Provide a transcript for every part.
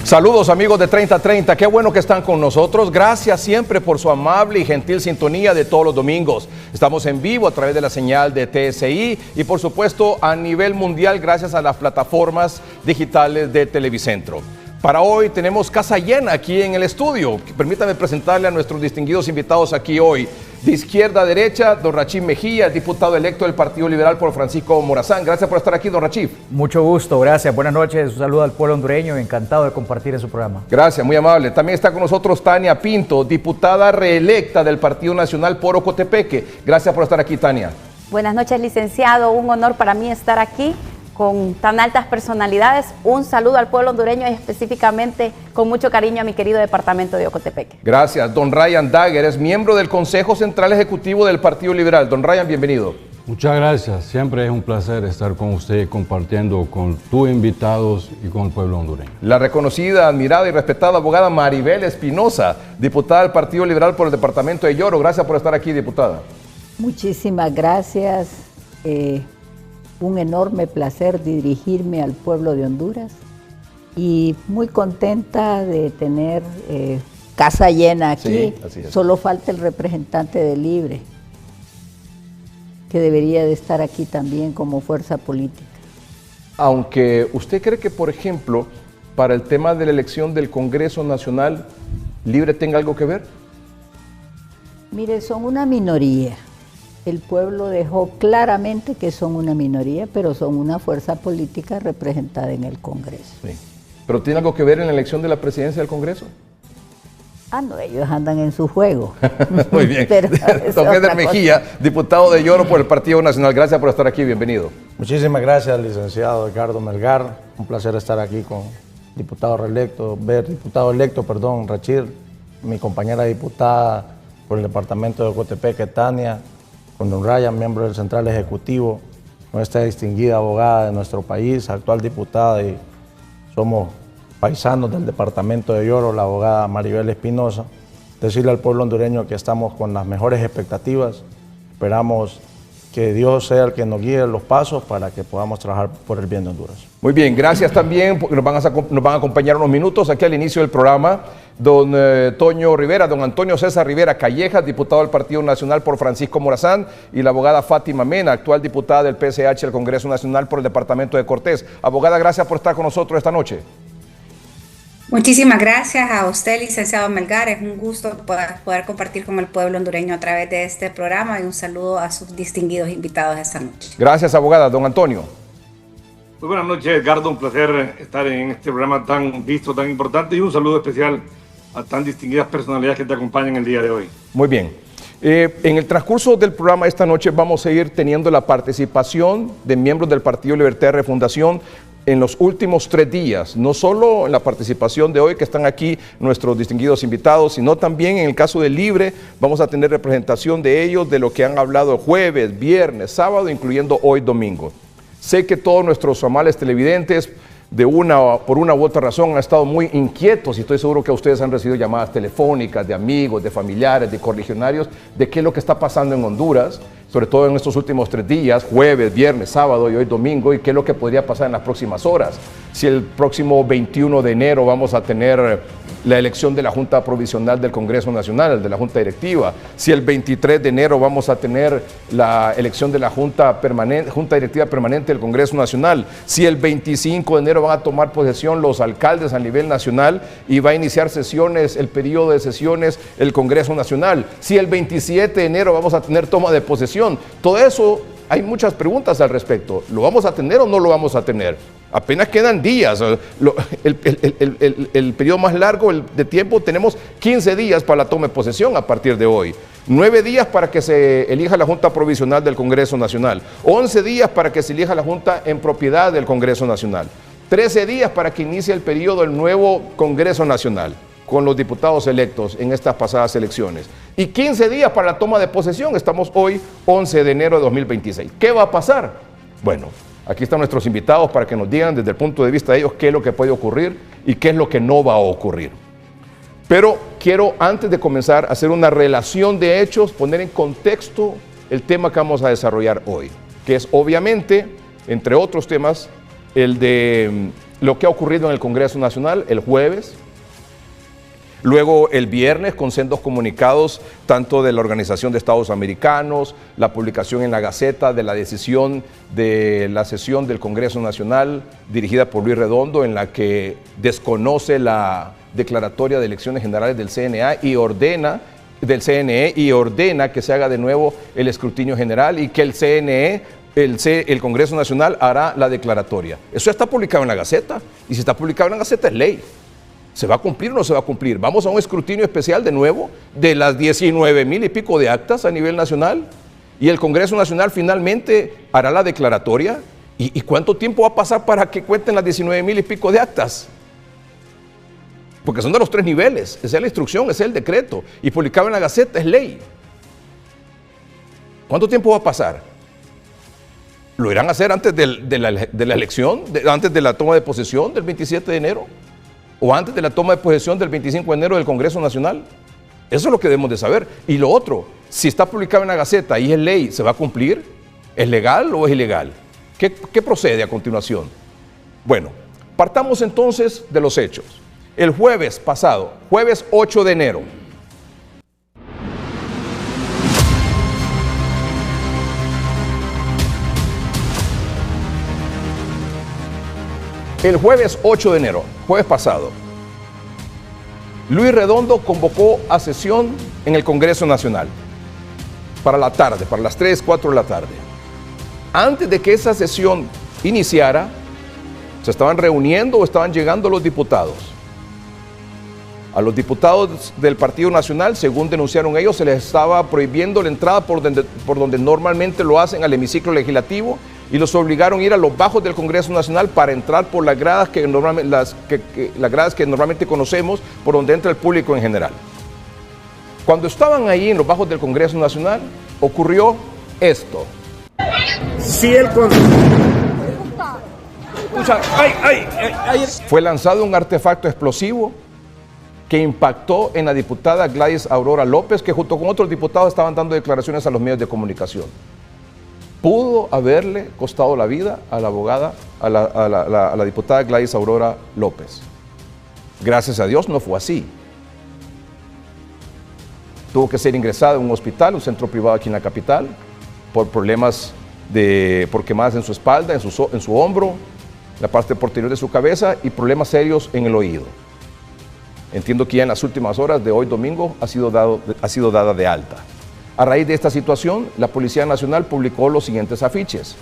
Saludos amigos de 3030, qué bueno que están con nosotros. Gracias siempre por su amable y gentil sintonía de todos los domingos. Estamos en vivo a través de la señal de TSI y por supuesto a nivel mundial gracias a las plataformas digitales de Televicentro. Para hoy tenemos casa llena aquí en el estudio. Permítanme presentarle a nuestros distinguidos invitados aquí hoy. De izquierda a derecha, don Rachid Mejía, diputado electo del Partido Liberal por Francisco Morazán. Gracias por estar aquí, don Rachid. Mucho gusto, gracias. Buenas noches, un saludo al pueblo hondureño, encantado de compartir en su programa. Gracias, muy amable. También está con nosotros Tania Pinto, diputada reelecta del Partido Nacional por Ocotepeque. Gracias por estar aquí, Tania. Buenas noches, licenciado. Un honor para mí estar aquí con tan altas personalidades. Un saludo al pueblo hondureño y específicamente con mucho cariño a mi querido departamento de Ocotepeque. Gracias. Don Ryan Dagger es miembro del Consejo Central Ejecutivo del Partido Liberal. Don Ryan, bienvenido. Muchas gracias. Siempre es un placer estar con usted compartiendo con tus invitados y con el pueblo hondureño. La reconocida, admirada y respetada abogada Maribel Espinosa, diputada del Partido Liberal por el departamento de Lloro. Gracias por estar aquí, diputada. Muchísimas gracias. Un enorme placer dirigirme al pueblo de Honduras y muy contenta de tener casa llena aquí. Sí, así es. Solo falta el representante de Libre, que debería de estar aquí también como fuerza política. Aunque usted cree que, por ejemplo, para el tema de la elección del Congreso Nacional, Libre tenga algo que ver. Mire, son una minoría. El pueblo dejó claramente que son una minoría, pero son una fuerza política representada en el Congreso. Sí. ¿Pero tiene algo que ver en la elección de la presidencia del Congreso? Ah, no, ellos andan en su juego. Muy bien. Pero Don Eder Mejía, diputado de Lloro por el Partido Nacional. Gracias por estar aquí, bienvenido. Muchísimas gracias, licenciado Ricardo Melgar. Un placer estar aquí con diputado electo, Rachid, mi compañera diputada por el departamento de Ocotepeque, Tania, con don Ryan, miembro del Central Ejecutivo, nuestra distinguida abogada de nuestro país, actual diputada, y somos paisanos del departamento de Lloro, la abogada Maribel Espinosa. Decirle al pueblo hondureño que estamos con las mejores expectativas, esperamos que Dios sea el que nos guíe los pasos para que podamos trabajar por el bien de Honduras. Muy bien, gracias también, porque nos van a acompañar unos minutos aquí al inicio del programa, don Toño Rivera, don Antonio César Rivera Callejas, diputado del Partido Nacional por Francisco Morazán, y la abogada Fátima Mena, actual diputada del PSH del Congreso Nacional por el departamento de Cortés. Abogada, gracias por estar con nosotros esta noche. Muchísimas gracias a usted, licenciado Melgar. Es un gusto poder compartir con el pueblo hondureño a través de este programa, y un saludo a sus distinguidos invitados esta noche. Gracias, abogada. Don Antonio. Muy buenas noches, Edgardo. Un placer estar en este programa tan visto, tan importante, y un saludo especial a tan distinguidas personalidades que te acompañan el día de hoy. Muy bien. En el transcurso del programa esta noche vamos a ir teniendo la participación de miembros del Partido Libertad de Refundación en los últimos 3 días, no solo en la participación de hoy que están aquí nuestros distinguidos invitados, sino también en el caso de Libre vamos a tener representación de ellos, de lo que han hablado jueves, viernes, sábado, incluyendo hoy domingo. Sé que todos nuestros amables televidentes por una u otra razón han estado muy inquietos, y estoy seguro que ustedes han recibido llamadas telefónicas de amigos, de familiares, de correligionarios, de qué es lo que está pasando en Honduras, sobre todo en estos últimos 3 días, jueves, viernes, sábado y hoy domingo, y qué es lo que podría pasar en las próximas horas. Si el próximo 21 de enero vamos a tener la elección de la Junta Provisional del Congreso Nacional, de la Junta Directiva, si el 23 de enero vamos a tener la elección de la Junta Directiva Permanente del Congreso Nacional, si el 25 de enero van a tomar posesión los alcaldes a nivel nacional y va a iniciar sesiones, el periodo de sesiones, el Congreso Nacional, si el 27 de enero vamos a tener toma de posesión. Todo eso, hay muchas preguntas al respecto. ¿Lo vamos a tener o no lo vamos a tener? Apenas quedan días. El periodo más largo de tiempo, tenemos 15 días para la toma de posesión a partir de hoy. 9 días para que se elija la Junta Provisional del Congreso Nacional. 11 días para que se elija la Junta en propiedad del Congreso Nacional. 13 días para que inicie el periodo del nuevo Congreso Nacional con los diputados electos en estas pasadas elecciones. Y 15 días para la toma de posesión. Estamos hoy, 11 de enero de 2026. ¿Qué va a pasar? Bueno, aquí están nuestros invitados para que nos digan desde el punto de vista de ellos qué es lo que puede ocurrir y qué es lo que no va a ocurrir. Pero quiero, antes de comenzar, hacer una relación de hechos, poner en contexto el tema que vamos a desarrollar hoy, que es obviamente, entre otros temas, el de lo que ha ocurrido en el Congreso Nacional el jueves, luego el viernes con sendos comunicados tanto de la Organización de Estados Americanos, la publicación en la Gaceta de la decisión de la sesión del Congreso Nacional dirigida por Luis Redondo, en la que desconoce la declaratoria de elecciones generales del CNE y ordena que se haga de nuevo el escrutinio general y que el CNE, el Congreso Nacional hará la declaratoria. Eso está publicado en la Gaceta, y si está publicado en la Gaceta es ley. ¿Se va a cumplir o no se va a cumplir? Vamos a un escrutinio especial de nuevo de las 19,000 y pico de actas a nivel nacional, y el Congreso Nacional finalmente hará la declaratoria. ¿Y cuánto tiempo va a pasar para que cuenten las 19,000 y pico de actas? Porque son de los 3 niveles, esa es la instrucción, ese es el decreto, y publicado en la Gaceta es ley. ¿Cuánto tiempo va a pasar? ¿Lo irán a hacer antes de la elección, antes de la toma de posesión del 27 de enero? ¿O antes de la toma de posesión del 25 de enero del Congreso Nacional? Eso es lo que debemos de saber. Y lo otro, si está publicado en la Gaceta y es ley, ¿se va a cumplir? ¿Es legal o es ilegal? ¿Qué procede a continuación? Bueno, partamos entonces de los hechos. El jueves pasado, jueves 8 de enero, jueves pasado, Luis Redondo convocó a sesión en el Congreso Nacional para la tarde, para las 3, 4 de la tarde. Antes de que esa sesión iniciara, se estaban reuniendo o estaban llegando los diputados. A los diputados del Partido Nacional, según denunciaron ellos, se les estaba prohibiendo la entrada por donde normalmente lo hacen al hemiciclo legislativo, y los obligaron a ir a los bajos del Congreso Nacional para entrar por las gradas que normalmente conocemos, por donde entra el público en general. Cuando estaban ahí en los bajos del Congreso Nacional, ocurrió esto. Fue lanzado un artefacto explosivo que impactó en la diputada Gladys Aurora López, que junto con otros diputados estaban dando declaraciones a los medios de comunicación. Pudo haberle costado la vida a la abogada, a la diputada Gladys Aurora López. Gracias a Dios no fue así. Tuvo que ser ingresada en un hospital, un centro privado aquí en la capital, por problemas por quemadas en su espalda, en su hombro, la parte posterior de su cabeza, y problemas serios en el oído. Entiendo que ya en las últimas horas de hoy domingo ha sido dada de alta. A raíz de esta situación, la Policía Nacional publicó los siguientes afiches,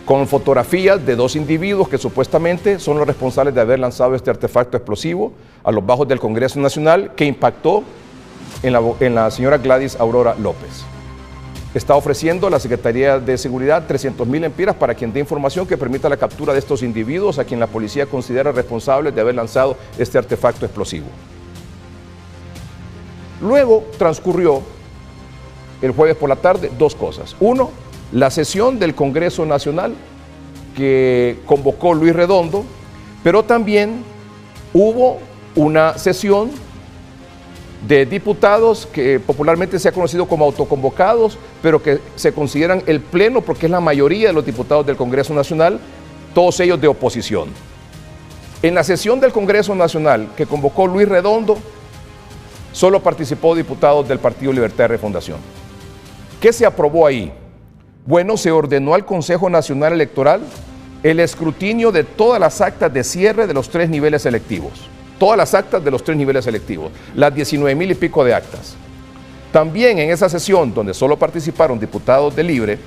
con fotografías de 2 individuos que supuestamente son los responsables de haber lanzado este artefacto explosivo a los bajos del Congreso Nacional, que impactó en la señora Gladys Aurora López. Está ofreciendo la Secretaría de Seguridad 300,000 lempiras para quien dé información que permita la captura de estos individuos, a quien la policía considera responsables de haber lanzado este artefacto explosivo. Luego transcurrió el jueves por la tarde 2 cosas. 1, la sesión del Congreso Nacional que convocó Luis Redondo, pero también hubo una sesión de diputados que popularmente se ha conocido como autoconvocados, pero que se consideran el pleno porque es la mayoría de los diputados del Congreso Nacional, todos ellos de oposición. En la sesión del Congreso Nacional que convocó Luis Redondo, solo participó diputados del Partido Libertad y Refundación. ¿Qué se aprobó ahí? Bueno, se ordenó al Consejo Nacional Electoral el escrutinio de todas las actas de cierre de los 3 niveles electivos. Todas las actas de los 3 niveles electivos, las 19,000 y pico de actas. También en esa sesión, donde solo participaron diputados de Libre,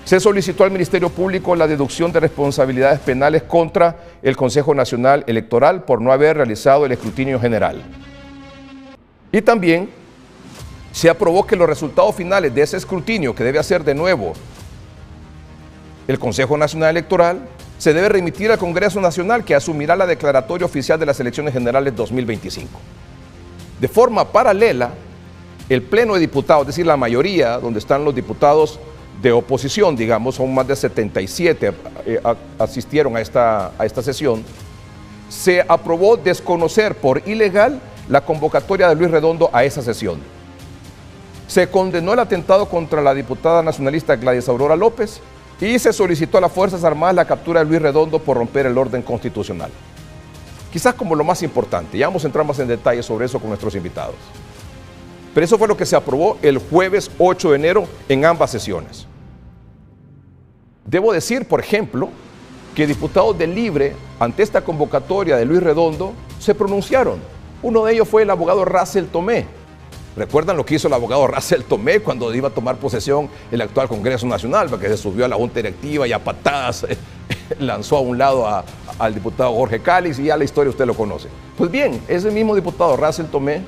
se solicitó al Ministerio Público la deducción de responsabilidades penales contra el Consejo Nacional Electoral por no haber realizado el escrutinio general. Y también se aprobó que los resultados finales de ese escrutinio, que debe hacer de nuevo el Consejo Nacional Electoral, se debe remitir al Congreso Nacional, que asumirá la declaratoria oficial de las elecciones generales 2025. De forma paralela, el Pleno de Diputados, es decir, la mayoría, donde están los diputados de oposición, digamos, son más de 77, asistieron a esta sesión, se aprobó desconocer por ilegal la convocatoria de Luis Redondo a esa sesión. Se condenó el atentado contra la diputada nacionalista Gladys Aurora López y se solicitó a las Fuerzas Armadas la captura de Luis Redondo por romper el orden constitucional. Quizás como lo más importante, ya vamos a entrar más en detalle sobre eso con nuestros invitados. Pero eso fue lo que se aprobó el jueves 8 de enero en ambas sesiones. Debo decir, por ejemplo, que diputados de Libre, ante esta convocatoria de Luis Redondo, se pronunciaron. Uno de ellos fue el abogado Russell Tomé. ¿Recuerdan lo que hizo el abogado Russell Tomé cuando iba a tomar posesión el actual Congreso Nacional? Porque se subió a la Junta Directiva y a patadas lanzó a un lado al diputado Jorge Cáliz, y ya la historia usted lo conoce. Pues bien, ese mismo diputado Russell Tomé,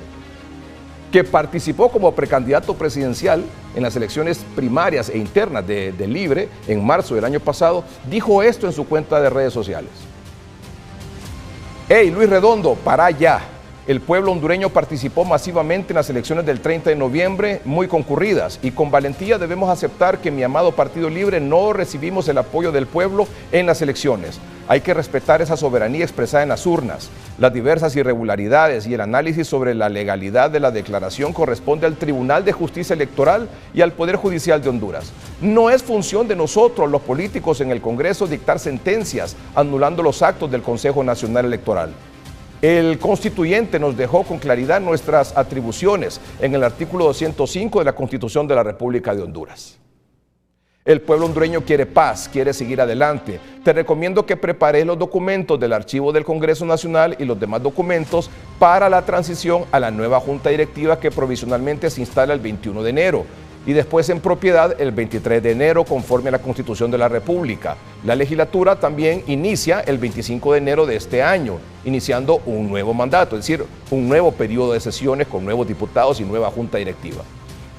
que participó como precandidato presidencial en las elecciones primarias e internas de Libre en marzo del año pasado, dijo esto en su cuenta de redes sociales. ¡Hey, Luis Redondo, para ya! El pueblo hondureño participó masivamente en las elecciones del 30 de noviembre, muy concurridas, y con valentía debemos aceptar que mi amado Partido Libre no recibimos el apoyo del pueblo en las elecciones. Hay que respetar esa soberanía expresada en las urnas. Las diversas irregularidades y el análisis sobre la legalidad de la declaración corresponde al Tribunal de Justicia Electoral y al Poder Judicial de Honduras. No es función de nosotros, los políticos en el Congreso, dictar sentencias anulando los actos del Consejo Nacional Electoral. El constituyente nos dejó con claridad nuestras atribuciones en el artículo 205 de la Constitución de la República de Honduras. El pueblo hondureño quiere paz, quiere seguir adelante. Te recomiendo que prepares los documentos del archivo del Congreso Nacional y los demás documentos para la transición a la nueva Junta Directiva que provisionalmente se instala el 21 de enero. Y después en propiedad el 23 de enero conforme a la Constitución de la República. La legislatura también inicia el 25 de enero de este año, iniciando un nuevo mandato, es decir, un nuevo periodo de sesiones con nuevos diputados y nueva junta directiva.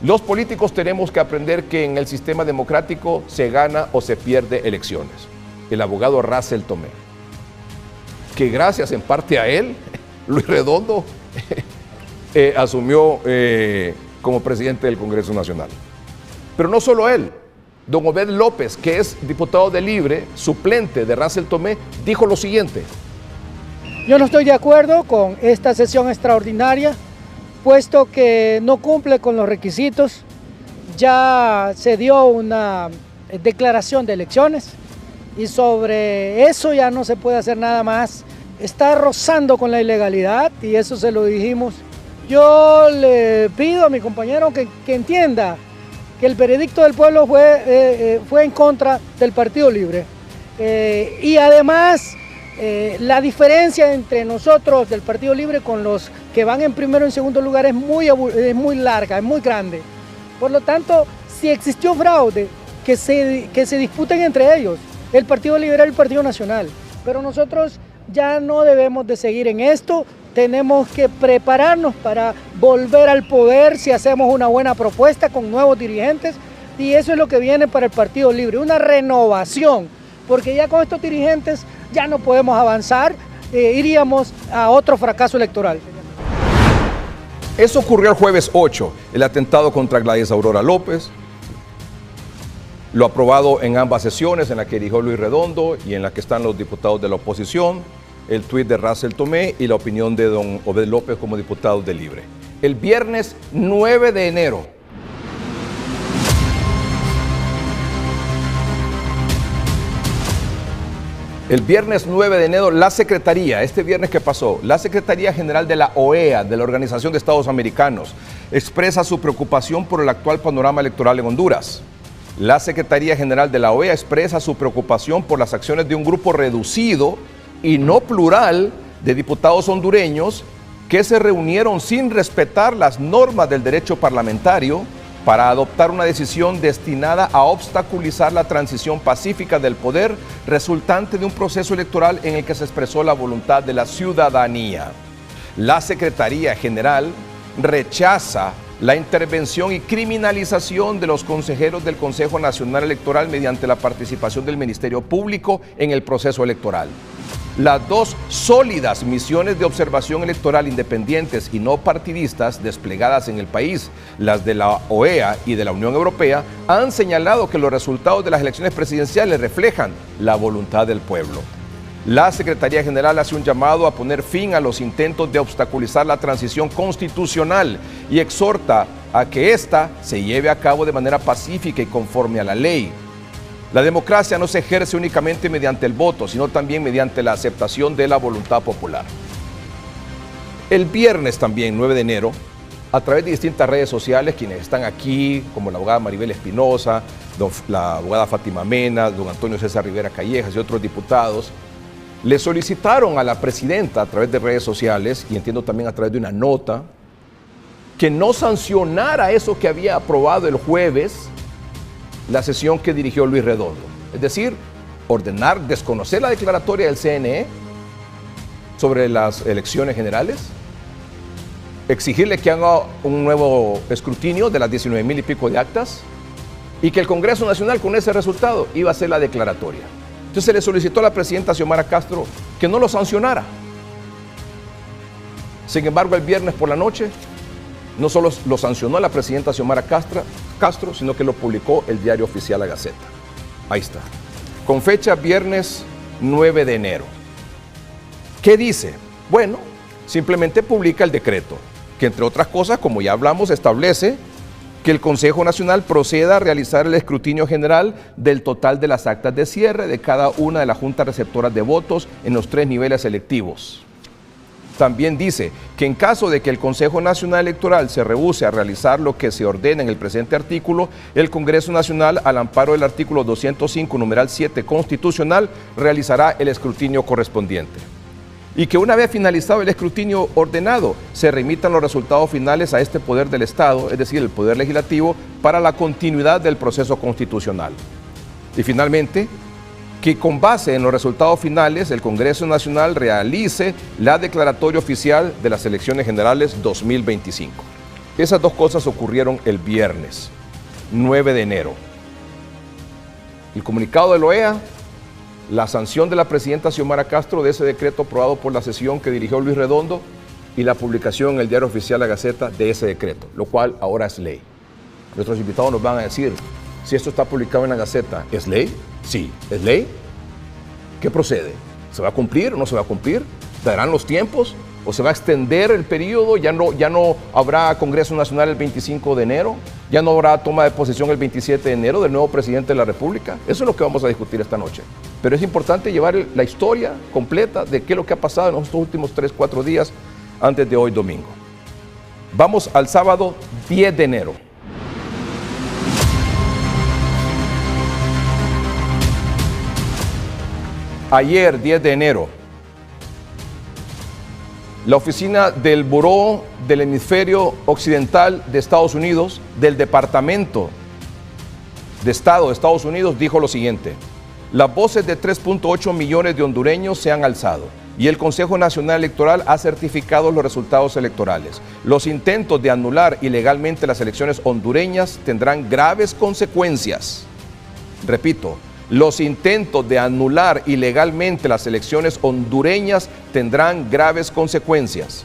Los políticos tenemos que aprender que en el sistema democrático se gana o se pierde elecciones. El abogado Russell Tomé, que gracias en parte a él, Luis Redondo asumió como presidente del Congreso Nacional. Pero no solo él, don Obed López, que es diputado de Libre, suplente de Russell Tomé, dijo lo siguiente. Yo no estoy de acuerdo con esta sesión extraordinaria, puesto que no cumple con los requisitos. Ya se dio una declaración de elecciones y sobre eso ya no se puede hacer nada más. Está rozando con la ilegalidad y eso se lo dijimos. Yo le pido a mi compañero que entienda que el veredicto del pueblo fue en contra del Partido Libre. Y además, la diferencia entre nosotros del Partido Libre con los que van en primero y en segundo lugar es muy larga, es muy grande. Por lo tanto, si existió fraude, que se disputen entre ellos, el Partido Liberal y el Partido Nacional. Pero nosotros ya no debemos de seguir en esto. Tenemos que prepararnos para volver al poder si hacemos una buena propuesta con nuevos dirigentes, y eso es lo que viene para el Partido Libre, una renovación, porque ya con estos dirigentes ya no podemos avanzar, iríamos a otro fracaso electoral. Eso ocurrió el jueves 8, el atentado contra Gladys Aurora López, lo aprobado en ambas sesiones, en la que dirigió Luis Redondo y en la que están los diputados de la oposición, el tuit de Russell Tomé y la opinión de don Obed López como diputado de Libre. El viernes 9 de enero, la Secretaría, este viernes que pasó, la Secretaría General de la OEA, de la Organización de Estados Americanos, expresa su preocupación por el actual panorama electoral en Honduras. La Secretaría General de la OEA expresa su preocupación por las acciones de un grupo reducido y no plural de diputados hondureños que se reunieron sin respetar las normas del derecho parlamentario para adoptar una decisión destinada a obstaculizar la transición pacífica del poder resultante de un proceso electoral en el que se expresó la voluntad de la ciudadanía. La Secretaría General rechaza la intervención y criminalización de los consejeros del Consejo Nacional Electoral mediante la participación del Ministerio Público en el proceso electoral. Las dos sólidas misiones de observación electoral independientes y no partidistas desplegadas en el país, las de la OEA y de la Unión Europea, han señalado que los resultados de las elecciones presidenciales reflejan la voluntad del pueblo. La Secretaría General hace un llamado a poner fin a los intentos de obstaculizar la transición constitucional y exhorta a que ésta se lleve a cabo de manera pacífica y conforme a la ley. La democracia no se ejerce únicamente mediante el voto, sino también mediante la aceptación de la voluntad popular. El viernes también, 9 de enero, a través de distintas redes sociales, quienes están aquí, como la abogada Maribel Espinosa, la abogada Fátima Mena, don Antonio César Rivera Callejas y otros diputados, le solicitaron a la presidenta a través de redes sociales, y entiendo también a través de una nota, que no sancionara eso que había aprobado el jueves la sesión que dirigió Luis Redondo. Es decir, ordenar desconocer la declaratoria del CNE sobre las elecciones generales, exigirle que haga un nuevo escrutinio de las 19,000 y pico de actas y que el Congreso Nacional con ese resultado iba a hacer la declaratoria. Entonces se le solicitó a la presidenta Xiomara Castro que no lo sancionara. Sin embargo, el viernes por la noche no solo lo sancionó la presidenta Xiomara Castro, sino que lo publicó el diario oficial La Gaceta. Ahí está. Con fecha viernes 9 de enero. ¿Qué dice? Bueno, simplemente publica el decreto, que entre otras cosas, como ya hablamos, establece que el Consejo Nacional proceda a realizar el escrutinio general del total de las actas de cierre de cada una de las juntas receptoras de votos en los 3 niveles electivos. También dice que en caso de que el Consejo Nacional Electoral se rehúse a realizar lo que se ordena en el presente artículo, el Congreso Nacional, al amparo del artículo 205, numeral 7 constitucional, realizará el escrutinio correspondiente. Y que una vez finalizado el escrutinio ordenado, se remitan los resultados finales a este poder del Estado, es decir, el Poder Legislativo, para la continuidad del proceso constitucional. Y finalmente, que con base en los resultados finales, el Congreso Nacional realice la declaratoria oficial de las elecciones generales 2025. Esas dos cosas ocurrieron el viernes, 9 de enero. El comunicado de la OEA, la sanción de la presidenta Xiomara Castro de ese decreto aprobado por la sesión que dirigió Luis Redondo y la publicación en el diario oficial La Gaceta de ese decreto, lo cual ahora es ley. Nuestros invitados nos van a decir, si esto está publicado en La Gaceta, ¿es ley? Sí, ¿es ley? ¿Qué procede? ¿Se va a cumplir o no se va a cumplir? ¿Darán los tiempos? ¿O se va a extender el periodo? ¿Ya no habrá Congreso Nacional el 25 de enero? ¿Ya no habrá toma de posesión el 27 de enero del nuevo presidente de la República? Eso es lo que vamos a discutir esta noche. Pero es importante llevar la historia completa de qué es lo que ha pasado en estos últimos 3-4 días antes de hoy domingo. Vamos al sábado 10 de enero. Ayer, 10 de enero, la oficina del Buró del Hemisferio Occidental de Estados Unidos, del Departamento de Estado de Estados Unidos, dijo lo siguiente: las voces de 3.8 millones de hondureños se han alzado y el Consejo Nacional Electoral ha certificado los resultados electorales. Los intentos de anular ilegalmente las elecciones hondureñas tendrán graves consecuencias. Repito, los intentos de anular ilegalmente las elecciones hondureñas tendrán graves consecuencias.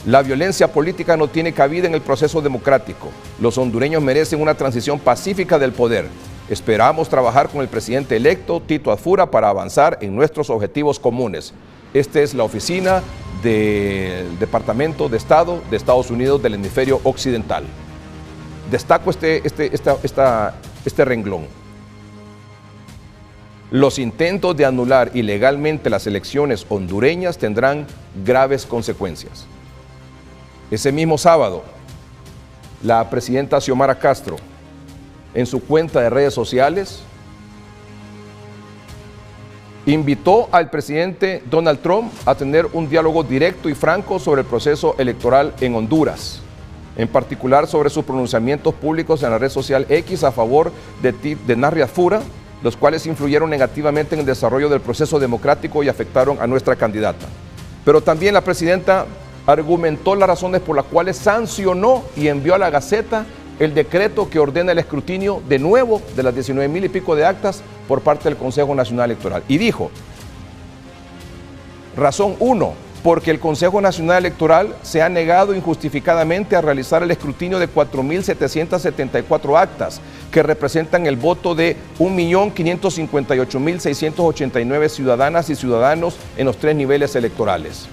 La violencia política no tiene cabida en el proceso democrático. Los hondureños merecen una transición pacífica del poder. Esperamos trabajar con el presidente electo, Tito Adfura, para avanzar en nuestros objetivos comunes. Esta es la oficina del Departamento de Estado de Estados Unidos del Hemisferio Occidental. Destaco este renglón. Los intentos de anular ilegalmente las elecciones hondureñas tendrán graves consecuencias. Ese mismo sábado, la presidenta Xiomara Castro, en su cuenta de redes sociales, invitó al presidente Donald Trump a tener un diálogo directo y franco sobre el proceso electoral en Honduras, en particular sobre sus pronunciamientos públicos en la red social X a favor de Narri Adfura, los cuales influyeron negativamente en el desarrollo del proceso democrático y afectaron a nuestra candidata. Pero también la presidenta argumentó las razones por las cuales sancionó y envió a la Gaceta el decreto que ordena el escrutinio de nuevo de las 19,000 y pico de actas por parte del Consejo Nacional Electoral. Y dijo, razón 1, porque el Consejo Nacional Electoral se ha negado injustificadamente a realizar el escrutinio de 4,774 actas, que representan el voto de 1,558,689 ciudadanas y ciudadanos en los 3 niveles electorales.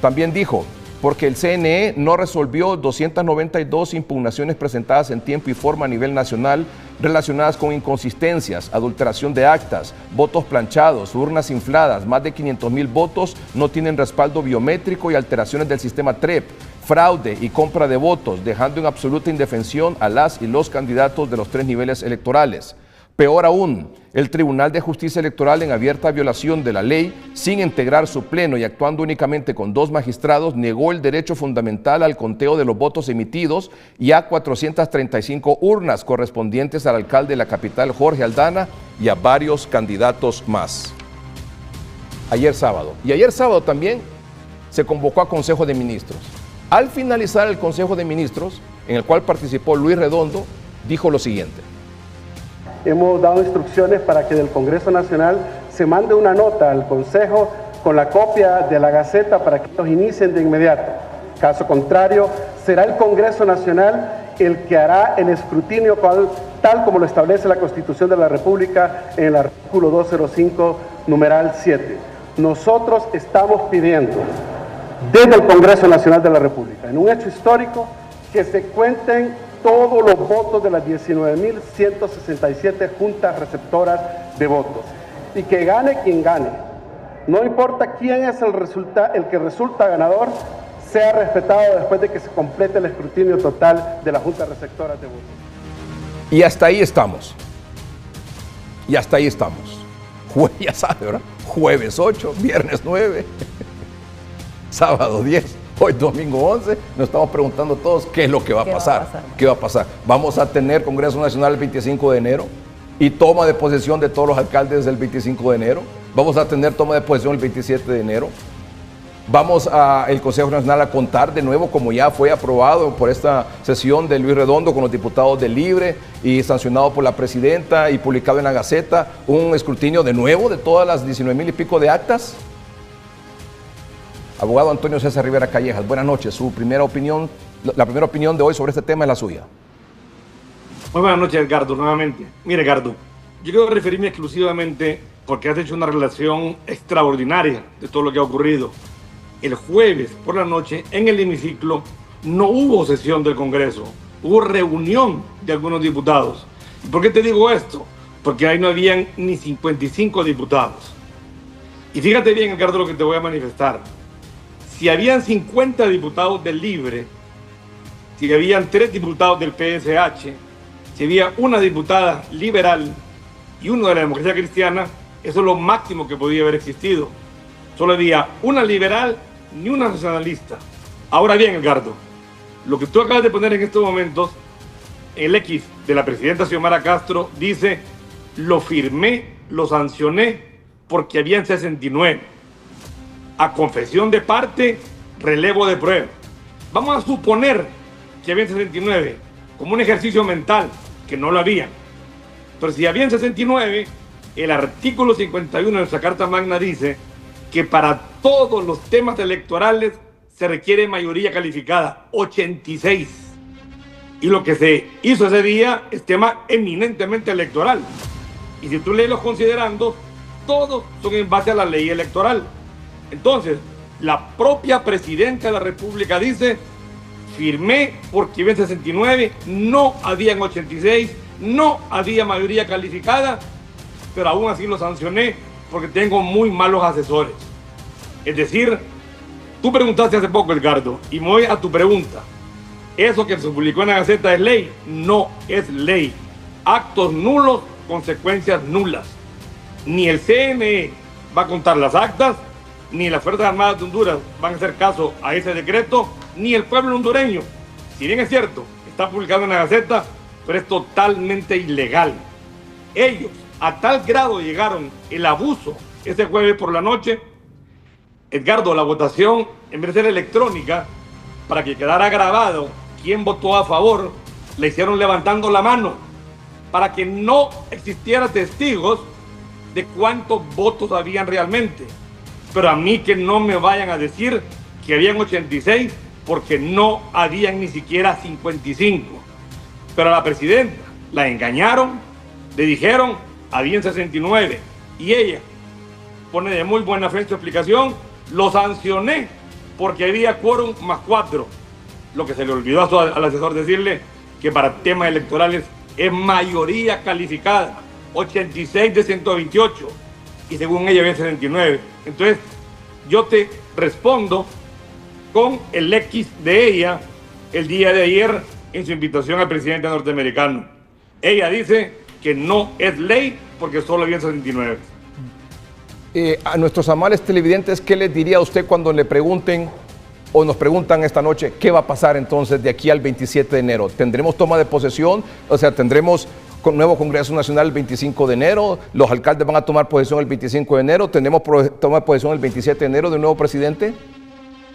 También dijo, porque el CNE no resolvió 292 impugnaciones presentadas en tiempo y forma a nivel nacional relacionadas con inconsistencias, adulteración de actas, votos planchados, urnas infladas, más de 500,000 votos no tienen respaldo biométrico y alteraciones del sistema TREP, fraude y compra de votos, dejando en absoluta indefensión a las y los candidatos de los 3 niveles electorales. Peor aún, el Tribunal de Justicia Electoral, en abierta violación de la ley, sin integrar su pleno y actuando únicamente con 2 magistrados, negó el derecho fundamental al conteo de los votos emitidos y a 435 urnas correspondientes al alcalde de la capital, Jorge Aldana, y a varios candidatos más. Ayer sábado también se convocó a Consejo de Ministros. Al finalizar el Consejo de Ministros, en el cual participó Luis Redondo, dijo lo siguiente: hemos dado instrucciones para que del Congreso Nacional se mande una nota al Consejo con la copia de la Gaceta para que los inicien de inmediato. Caso contrario, será el Congreso Nacional el que hará el escrutinio tal como lo establece la Constitución de la República en el artículo 205, numeral 7. Nosotros estamos pidiendo desde el Congreso Nacional de la República, en un hecho histórico, que se cuenten todos los votos de las 19.167 juntas receptoras de votos y que gane quien gane. No importa quién es el que resulta ganador, sea respetado después de que se complete el escrutinio total de las juntas receptoras de votos. Y hasta ahí estamos. Ya sabe, ¿verdad? Jueves 8, viernes 9, sábado 10. Hoy domingo 11, nos estamos preguntando todos qué es lo que va a pasar. ¿Qué va a pasar? Vamos a tener Congreso Nacional el 25 de enero y toma de posesión de todos los alcaldes el 25 de enero. Vamos a tener toma de posesión el 27 de enero. Vamos el Consejo Nacional a contar de nuevo, como ya fue aprobado por esta sesión de Luis Redondo con los diputados de Libre y sancionado por la presidenta y publicado en la Gaceta, un escrutinio de nuevo de todas las 19,000 y pico de actas. Abogado Antonio César Rivera Callejas, buenas noches. Su primera opinión, la primera opinión de hoy sobre este tema es la suya. Muy buenas noches, Edgardo, nuevamente. Mire, Edgardo, yo quiero referirme exclusivamente porque has hecho una relación extraordinaria de todo lo que ha ocurrido. El jueves por la noche, en el hemiciclo, no hubo sesión del Congreso, hubo reunión de algunos diputados. ¿Y por qué te digo esto? Porque ahí no habían ni 55 diputados. Y fíjate bien, Edgardo, lo que te voy a manifestar. Si habían 50 diputados del Libre, si habían 3 diputados del PSH, si había una diputada liberal y uno de la Democracia Cristiana, eso es lo máximo que podía haber existido. Solo había una liberal ni una nacionalista. Ahora bien, Edgardo, lo que tú acabas de poner en estos momentos, el X de la presidenta Xiomara Castro dice: lo firmé, lo sancioné porque habían 69. A confesión de parte, relevo de prueba. Vamos a suponer que habían 69, como un ejercicio mental, que no lo habían. Pero si habían 69, el artículo 51 de nuestra Carta Magna dice que para todos los temas electorales se requiere mayoría calificada, 86. Y lo que se hizo ese día es tema eminentemente electoral. Y si tú lees los considerandos, todos son en base a la ley electoral. Entonces, la propia presidenta de la República dice: firmé porque había 69, no habían 86, no había mayoría calificada, pero aún así lo sancioné porque tengo muy malos asesores. Es decir, tú preguntaste hace poco, Edgardo, y me voy a tu pregunta. ¿Eso que se publicó en la Gaceta es ley? No es ley. Actos nulos, consecuencias nulas. Ni el CNE va a contar las actas, ni las Fuerzas Armadas de Honduras van a hacer caso a ese decreto, ni el pueblo hondureño. Si bien es cierto, está publicado en la Gaceta, pero es totalmente ilegal. Ellos a tal grado llegaron el abuso ese jueves por la noche. Edgardo, la votación, en vez de ser electrónica, para que quedara grabado quién votó a favor, la hicieron levantando la mano, para que no existiera testigos de cuántos votos habían realmente. Pero a mí que no me vayan a decir que habían 86, porque no habían ni siquiera 55. Pero a la presidenta la engañaron, le dijeron habían 69, y ella pone de muy buena fe su explicación: lo sancioné porque había quórum más 4. Lo que se le olvidó al asesor decirle que para temas electorales es mayoría calificada, 86 de 128, y según ella había 79. Entonces, yo te respondo con el X de ella el día de ayer en su invitación al presidente norteamericano. Ella dice que no es ley porque solo había 79. A nuestros amables televidentes, ¿qué les diría usted cuando le pregunten o nos preguntan esta noche qué va a pasar entonces de aquí al 27 de enero? ¿Tendremos toma de posesión? O sea, ¿tendremos nuevo Congreso Nacional el 25 de enero? ¿Los alcaldes van a tomar posesión el 25 de enero? ¿Tenemos toma de posesión el 27 de enero de un nuevo presidente?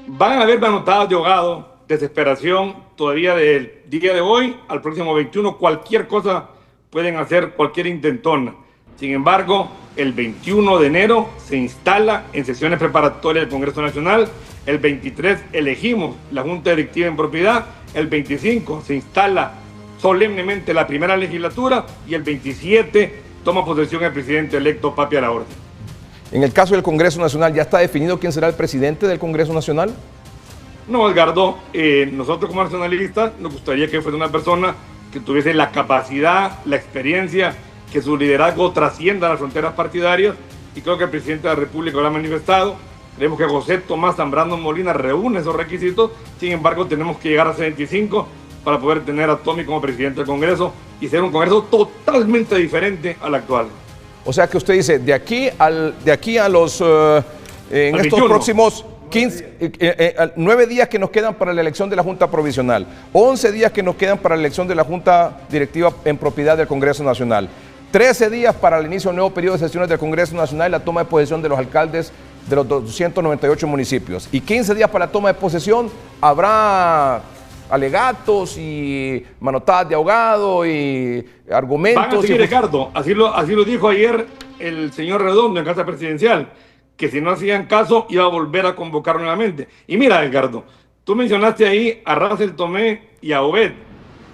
Van a haber manotadas de ahogado, desesperación, todavía del día de hoy al próximo 21. Cualquier cosa pueden hacer, cualquier intentona. Sin embargo, el 21 de enero se instala en sesiones preparatorias del Congreso Nacional. El 23 elegimos la Junta Directiva en propiedad. El 25 se instala solemnemente la primera legislatura y el 27 toma posesión el presidente electo Papi a la orden. En el caso del Congreso Nacional, ¿ya está definido quién será el presidente del Congreso Nacional? No, Edgardo, nosotros como nacionalistas nos gustaría que fuera una persona que tuviese la capacidad, la experiencia, que su liderazgo trascienda las fronteras partidarias, y creo que el presidente de la República lo ha manifestado. Creemos que José Tomás Zambrano Molina reúne esos requisitos. Sin embargo, tenemos que llegar a 75 para poder tener a Tommy como presidente del Congreso y ser un Congreso totalmente diferente al actual. O sea que usted dice, de aquí a los, en estos 21. próximos 9 días que nos quedan para la elección de la Junta Provisional, 11 días que nos quedan para la elección de la Junta Directiva en propiedad del Congreso Nacional, 13 días para el inicio del nuevo periodo de sesiones del Congreso Nacional y la toma de posesión de los alcaldes de los 298 municipios, y 15 días para la toma de posesión. Habrá alegatos y manotadas de ahogado y argumentos. Van a seguir, Ricardo, así lo dijo ayer el señor Redondo en Casa Presidencial, que si no hacían caso iba a volver a convocar nuevamente. Y mira, Ricardo, tú mencionaste ahí a Racel Tomé y a Obed.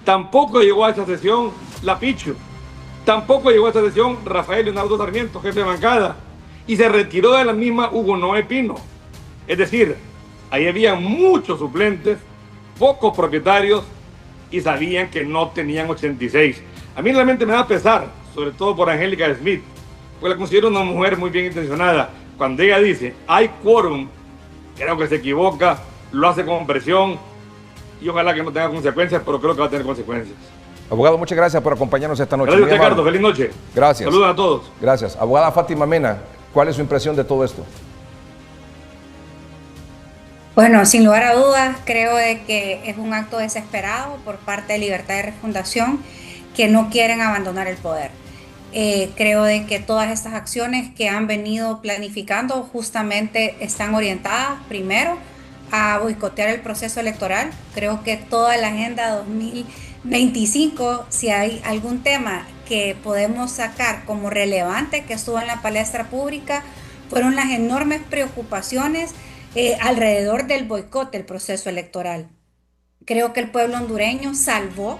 Tampoco llegó a esa sesión la Pichu. Tampoco llegó a esta sesión Rafael Leonardo Sarmiento, jefe de bancada, y se retiró de la misma Hugo Noé Pino. Es decir, ahí había muchos suplentes, pocos propietarios, y sabían que no tenían 86. A mí realmente me da pesar, sobre todo por Angélica Smith, porque la considero una mujer muy bien intencionada. Cuando ella dice, hay quórum, creo que se equivoca, lo hace con presión, y ojalá que no tenga consecuencias, pero creo que va a tener consecuencias. Abogado, muchas gracias por acompañarnos esta noche. Gracias, Ricardo. Feliz noche. Gracias. Saludos a todos. Gracias. Abogada Fátima Mena, ¿cuál es su impresión de todo esto? Bueno, sin lugar a dudas, creo de que es un acto desesperado por parte de Libertad y Refundación, que no quieren abandonar el poder. Creo de que todas estas acciones que han venido planificando justamente están orientadas primero a boicotear el proceso electoral. Creo que toda la agenda 2025, si hay algún tema que podemos sacar como relevante que estuvo en la palestra pública, fueron las enormes preocupaciones alrededor del boicot del proceso electoral. Creo que el pueblo hondureño salvó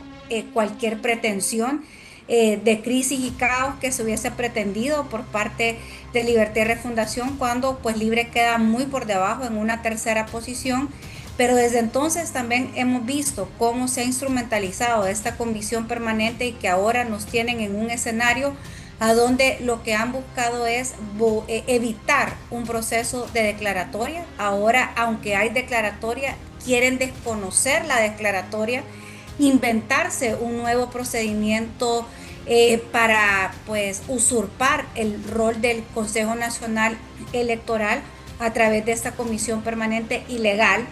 cualquier pretensión de crisis y caos que se hubiese pretendido por parte de Libertad y Refundación, cuando pues Libre queda muy por debajo en una tercera posición. Pero desde entonces también hemos visto cómo se ha instrumentalizado esta comisión permanente y que ahora nos tienen en un escenario a donde lo que han buscado es evitar un proceso de declaratoria. Ahora, aunque hay declaratoria, quieren desconocer la declaratoria, inventarse un nuevo procedimiento para pues usurpar el rol del Consejo Nacional Electoral a través de esta comisión permanente ilegal.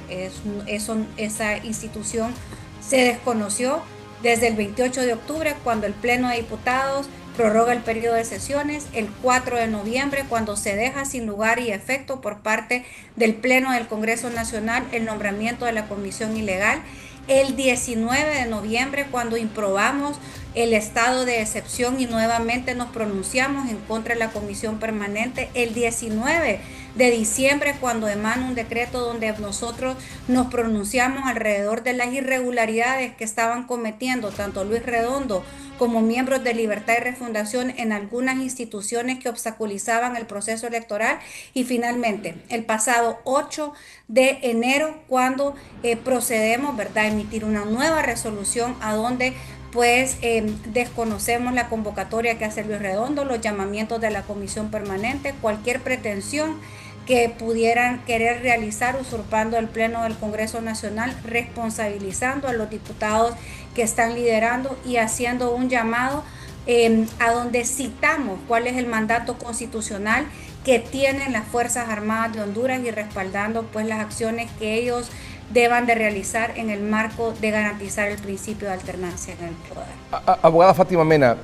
Esa institución se desconoció desde el 28 de octubre, cuando el Pleno de Diputados prorroga el periodo de sesiones, el 4 de noviembre, cuando se deja sin lugar y efecto por parte del Pleno del Congreso Nacional el nombramiento de la comisión ilegal, el 19 de noviembre, cuando improbamos el estado de excepción y nuevamente nos pronunciamos en contra de la comisión permanente, el 19 de diciembre, cuando emana un decreto donde nosotros nos pronunciamos alrededor de las irregularidades que estaban cometiendo tanto Luis Redondo como miembros de Libertad y Refundación en algunas instituciones que obstaculizaban el proceso electoral, y finalmente el pasado 8 de enero cuando procedemos, ¿verdad?, a emitir una nueva resolución a donde pues desconocemos la convocatoria que hace Luis Redondo, los llamamientos de la comisión permanente, cualquier pretensión que pudieran querer realizar usurpando el Pleno del Congreso Nacional, responsabilizando a los diputados que están liderando y haciendo un llamado a donde citamos cuál es el mandato constitucional que tienen las Fuerzas Armadas de Honduras y respaldando pues las acciones que ellos deban de realizar en el marco de garantizar el principio de alternancia en el poder. Abogada Fátima Mena,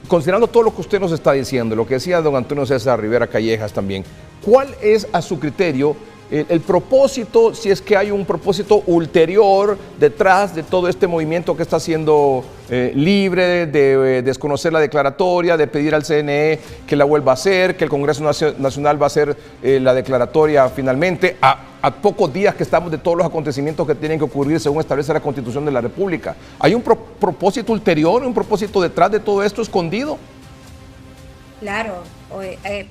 considerando todo lo que usted nos está diciendo, lo que decía don Antonio César Rivera Callejas también, ¿cuál es a su criterio el propósito, si es que hay un propósito ulterior detrás de todo este movimiento que está siendo libre de desconocer la declaratoria, de pedir al CNE que la vuelva a hacer, que el Congreso Nacional va a hacer la declaratoria finalmente, a pocos días que estamos de todos los acontecimientos que tienen que ocurrir según establece la Constitución de la República? ¿Hay un propósito ulterior, un propósito detrás de todo esto escondido? Claro,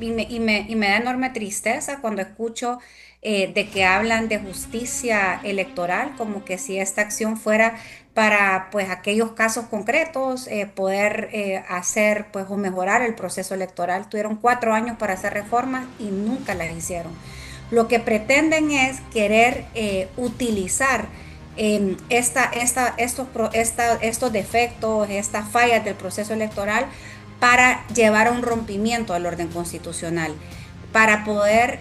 y me da enorme tristeza cuando escucho de que hablan de justicia electoral, como que si esta acción fuera para pues aquellos casos concretos, poder hacer pues o mejorar el proceso electoral. Tuvieron 4 años para hacer reformas y nunca las hicieron. Lo que pretenden es querer utilizar estos defectos, estas fallas del proceso electoral para llevar a un rompimiento del orden constitucional, para poder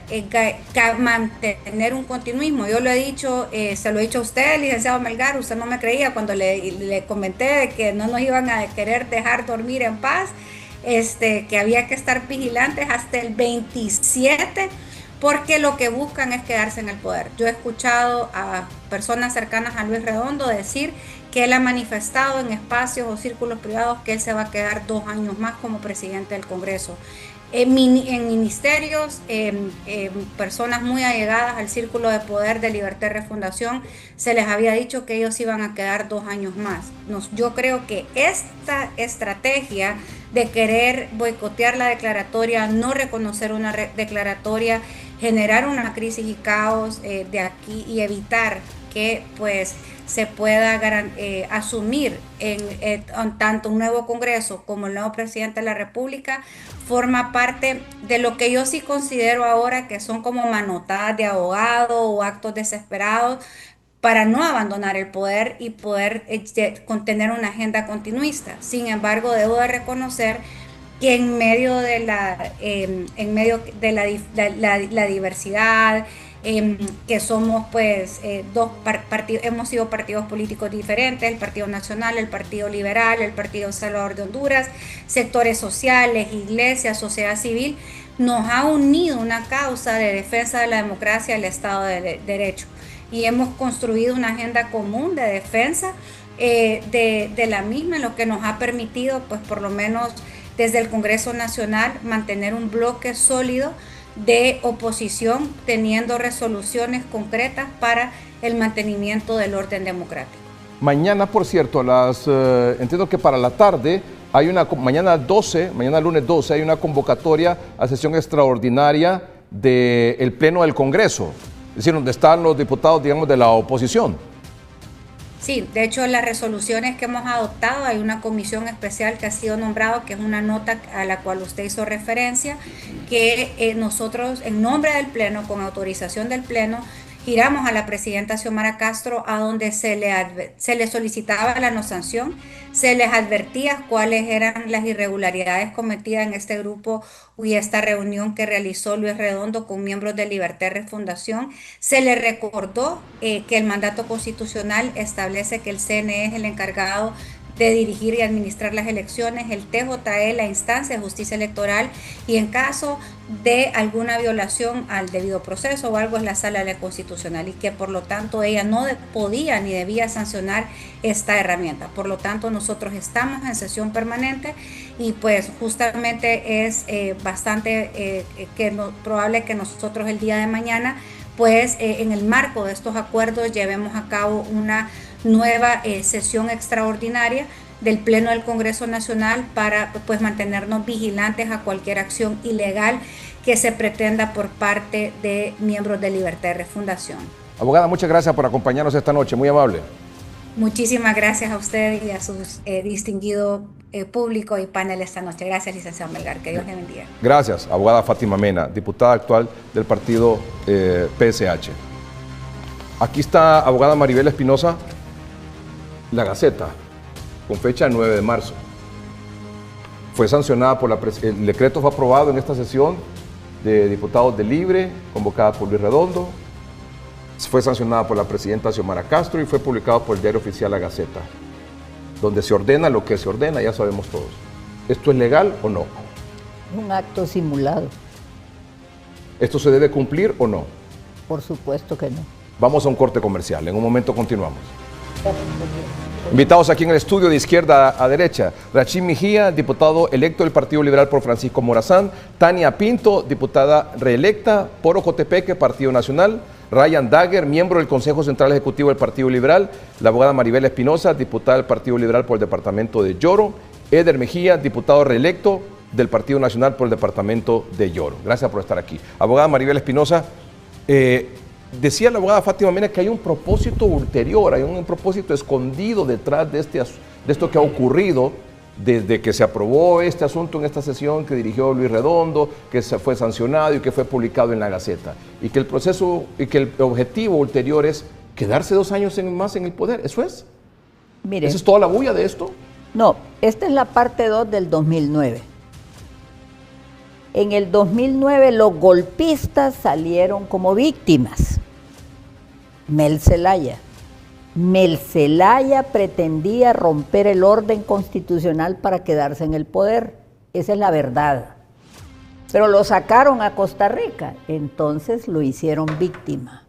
mantener un continuismo. Yo lo he dicho, se lo he dicho a usted, licenciado Melgar, usted no me creía cuando le comenté de que no nos iban a querer dejar dormir en paz, que había que estar vigilantes hasta el 27, porque lo que buscan es quedarse en el poder. Yo he escuchado a personas cercanas a Luis Redondo decir que él ha manifestado en espacios o círculos privados que él se va a quedar 2 años más como presidente del Congreso. En ministerios, personas muy allegadas al círculo de poder de Libertad y Refundación, se les había dicho que ellos iban a quedar 2 años más. Yo creo que esta estrategia de querer boicotear la declaratoria, no reconocer una declaratoria, generar una crisis y caos de aquí y evitar que pues se pueda asumir en tanto un nuevo Congreso como el nuevo presidente de la República, forma parte de lo que yo sí considero ahora que son como manotadas de abogado o actos desesperados para no abandonar el poder y poder contener una agenda continuista. Sin embargo, debo de reconocer que en medio de la diversidad, que somos pues dos partidos, hemos sido partidos políticos diferentes, el Partido Nacional, el Partido Liberal, el Partido Salvador de Honduras, sectores sociales, iglesias, sociedad civil, nos ha unido una causa de defensa de la democracia y el Estado de Derecho. Y hemos construido una agenda común de defensa de la misma, lo que nos ha permitido, pues por lo menos desde el Congreso Nacional, mantener un bloque sólido de oposición, teniendo resoluciones concretas para el mantenimiento del orden democrático. Mañana, por cierto, entiendo que para la tarde, mañana lunes 12, hay una convocatoria a sesión extraordinaria del Pleno del Congreso, es decir, donde están los diputados, digamos, de la oposición. Sí, de hecho, las resoluciones que hemos adoptado, hay una comisión especial que ha sido nombrada, que es una nota a la cual usted hizo referencia, que nosotros, en nombre del Pleno, con autorización del Pleno, giramos a la presidenta Xiomara Castro, a donde se le solicitaba la no sanción, se les advertía cuáles eran las irregularidades cometidas en este grupo y esta reunión que realizó Luis Redondo con miembros de Libertad y Refundación. Se le recordó que el mandato constitucional establece que el CNE es el encargado de dirigir y administrar las elecciones, el TJE, la instancia de justicia electoral, y en caso de alguna violación al debido proceso o algo, es la Sala de la Constitucional, y que por lo tanto ella no podía ni debía sancionar esta herramienta. Por lo tanto, nosotros estamos en sesión permanente y pues justamente es bastante probable que nosotros el día de mañana, pues en el marco de estos acuerdos, llevemos a cabo una nueva sesión extraordinaria del Pleno del Congreso Nacional para pues mantenernos vigilantes a cualquier acción ilegal que se pretenda por parte de miembros de Libertad y Refundación. Abogada, muchas gracias por acompañarnos esta noche, muy amable. Muchísimas gracias a usted y a su distinguido público y panel esta noche. Gracias, licenciado Melgar. Que Dios le bendiga. Gracias, abogada Fátima Mena, diputada actual del partido PSH. Aquí está, abogada Maribel Espinosa, la Gaceta, con fecha 9 de marzo. Fue sancionada por el decreto fue aprobado en esta sesión de diputados de Libre, convocada por Luis Redondo. Fue sancionada por la presidenta Xiomara Castro y fue publicado por el diario oficial La Gaceta, donde se ordena lo que se ordena, ya sabemos todos. ¿Esto es legal o no? Es un acto simulado. ¿Esto se debe cumplir o no? Por supuesto que no. Vamos a un corte comercial, en un momento continuamos. Invitados aquí en el estudio de izquierda a derecha, Rachid Mejía, diputado electo del Partido Liberal por Francisco Morazán, Tania Pinto, diputada reelecta por Ocotepeque, Partido Nacional, Ryan Dagger, miembro del Consejo Central Ejecutivo del Partido Liberal, la abogada Maribel Espinosa, diputada del Partido Liberal por el Departamento de Lloro, Eder Mejía, diputado reelecto del Partido Nacional por el Departamento de Lloro. Gracias por estar aquí. Abogada Maribel Espinosa, decía la abogada Fátima Mena que hay un propósito ulterior, hay un propósito escondido detrás de esto que ha ocurrido desde que se aprobó este asunto en esta sesión que dirigió Luis Redondo, que se fue sancionado y que fue publicado en la Gaceta. Y que el proceso y que el objetivo ulterior es quedarse 2 años más en el poder. ¿Eso es? Mire, ¿Esa es toda la bulla de esto? No, esta es la parte 2 del 2009. En el 2009 los golpistas salieron como víctimas. Mel Zelaya. Mel Zelaya pretendía romper el orden constitucional para quedarse en el poder. Esa es la verdad. Pero lo sacaron a Costa Rica, entonces lo hicieron víctima.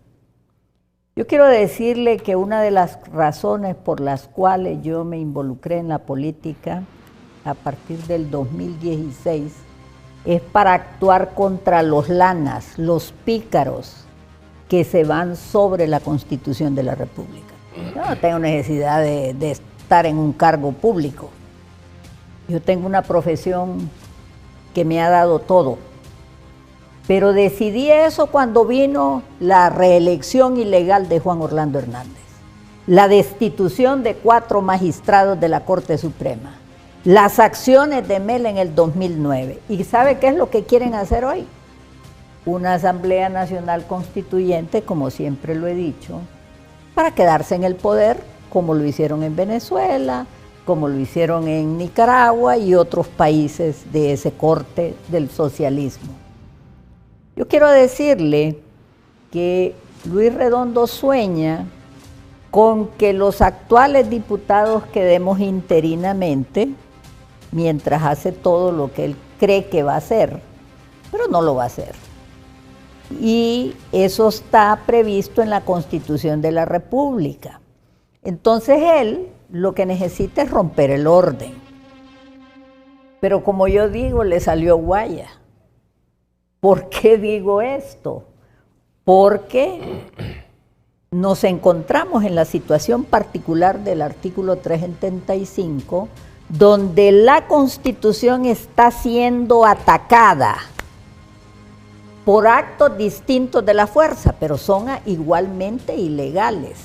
Yo quiero decirle que una de las razones por las cuales yo me involucré en la política a partir del 2016 es para actuar contra los lanas, los pícaros que se van sobre la Constitución de la República. Yo no tengo necesidad de estar en un cargo público. Yo tengo una profesión que me ha dado todo. Pero decidí eso cuando vino la reelección ilegal de Juan Orlando Hernández, la destitución de 4 magistrados de la Corte Suprema, las acciones de Mel en el 2009. ¿Y sabe qué es lo que quieren hacer hoy? Una Asamblea Nacional Constituyente, como siempre lo he dicho, para quedarse en el poder, como lo hicieron en Venezuela, como lo hicieron en Nicaragua y otros países de ese corte del socialismo. Yo quiero decirle que Luis Redondo sueña con que los actuales diputados quedemos interinamente mientras hace todo lo que él cree que va a hacer, pero no lo va a hacer. Y eso está previsto en la Constitución de la República. Entonces él lo que necesita es romper el orden. Pero como yo digo, le salió guaya. ¿Por qué digo esto? Porque nos encontramos en la situación particular del artículo 375, donde la Constitución está siendo atacada por actos distintos de la fuerza, pero son igualmente ilegales,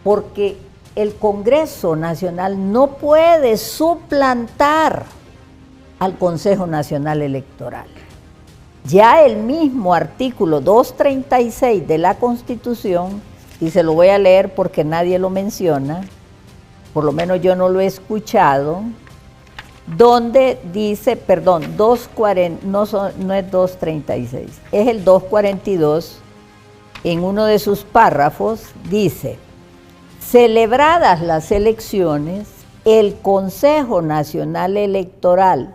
porque el Congreso Nacional no puede suplantar al Consejo Nacional Electoral. Ya el mismo artículo 236 de la Constitución, y se lo voy a leer porque nadie lo menciona, por lo menos yo no lo he escuchado, donde dice, perdón, 240, no es 236, es el 242, en uno de sus párrafos dice: celebradas las elecciones, el Consejo Nacional Electoral,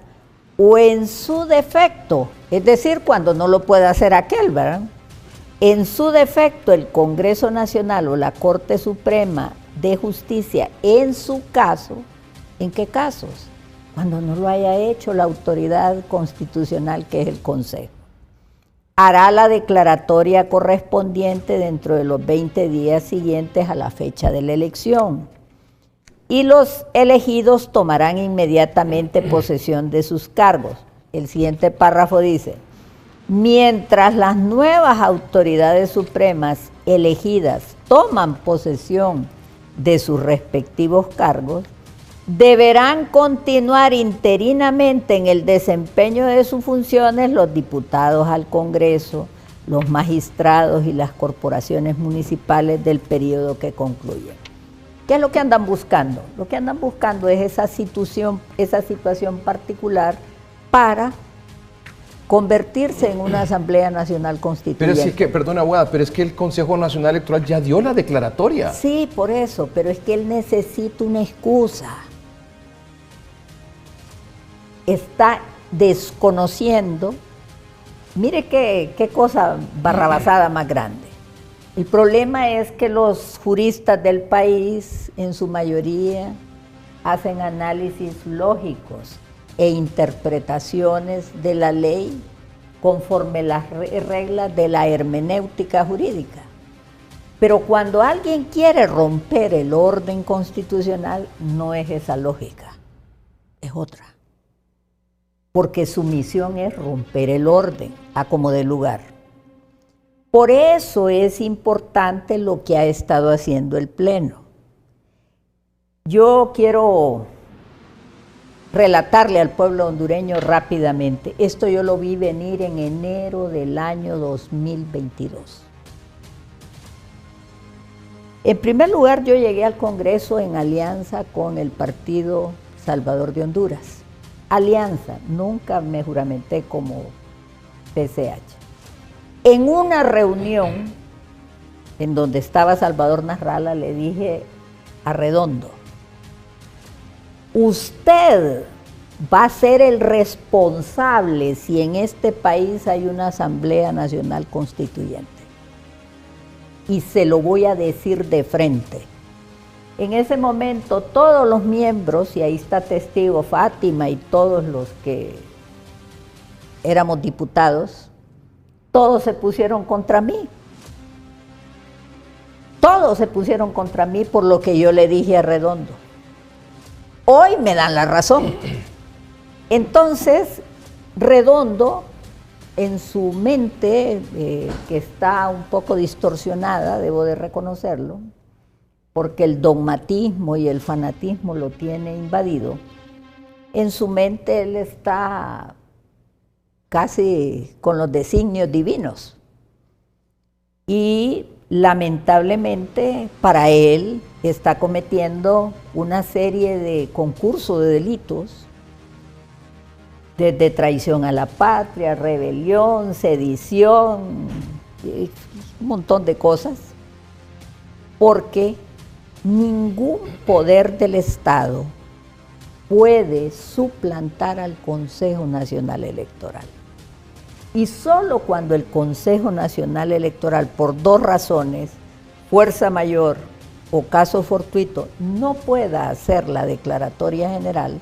o en su defecto, es decir, cuando no lo puede hacer aquel, ¿verdad? En su defecto, el Congreso Nacional o la Corte Suprema de Justicia, en su caso, ¿en qué casos? Cuando no lo haya hecho la autoridad constitucional, que es el Consejo, hará la declaratoria correspondiente dentro de los 20 días siguientes a la fecha de la elección, y los elegidos tomarán inmediatamente posesión de sus cargos. El siguiente párrafo dice: mientras las nuevas autoridades supremas elegidas toman posesión de sus respectivos cargos, deberán continuar interinamente en el desempeño de sus funciones los diputados al Congreso, los magistrados y las corporaciones municipales del periodo que concluyen. ¿Qué es lo que andan buscando? Lo que andan buscando es esa situación particular para convertirse en una Asamblea Nacional Constituyente. Pero sí que, perdona, abogada, pero es que el Consejo Nacional Electoral ya dio la declaratoria. Sí, por eso, pero es que él necesita una excusa. Está desconociendo, mire qué cosa barrabasada más grande. El problema es que los juristas del país, en su mayoría, hacen análisis lógicos e interpretaciones de la ley conforme las reglas de la hermenéutica jurídica. Pero cuando alguien quiere romper el orden constitucional, no es esa lógica, es otra. Porque su misión es romper el orden a como dé lugar. Por eso es importante lo que ha estado haciendo el Pleno. Yo quiero relatarle al pueblo hondureño rápidamente. Esto yo lo vi venir en enero del año 2022. En primer lugar, yo llegué al Congreso en alianza con el Partido Salvador de Honduras. Alianza, nunca me juramenté como PCH. En una reunión en donde estaba Salvador Nasralla, le dije a Redondo, usted va a ser el responsable si en este país hay una Asamblea Nacional Constituyente. Y se lo voy a decir de frente. En ese momento todos los miembros, y ahí está testigo Fátima y todos los que éramos diputados, todos se pusieron contra mí. Todos se pusieron contra mí por lo que yo le dije a Redondo. Hoy me dan la razón. Entonces, Redondo, en su mente, que está un poco distorsionada, debo de reconocerlo, porque el dogmatismo y el fanatismo lo tiene invadido, en su mente él está casi con los designios divinos. Y lamentablemente para él está cometiendo una serie de concursos de delitos, desde traición a la patria, rebelión, sedición, un montón de cosas, porque ningún poder del Estado puede suplantar al Consejo Nacional Electoral. Y solo cuando el Consejo Nacional Electoral, por dos razones, fuerza mayor o caso fortuito, no pueda hacer la declaratoria general,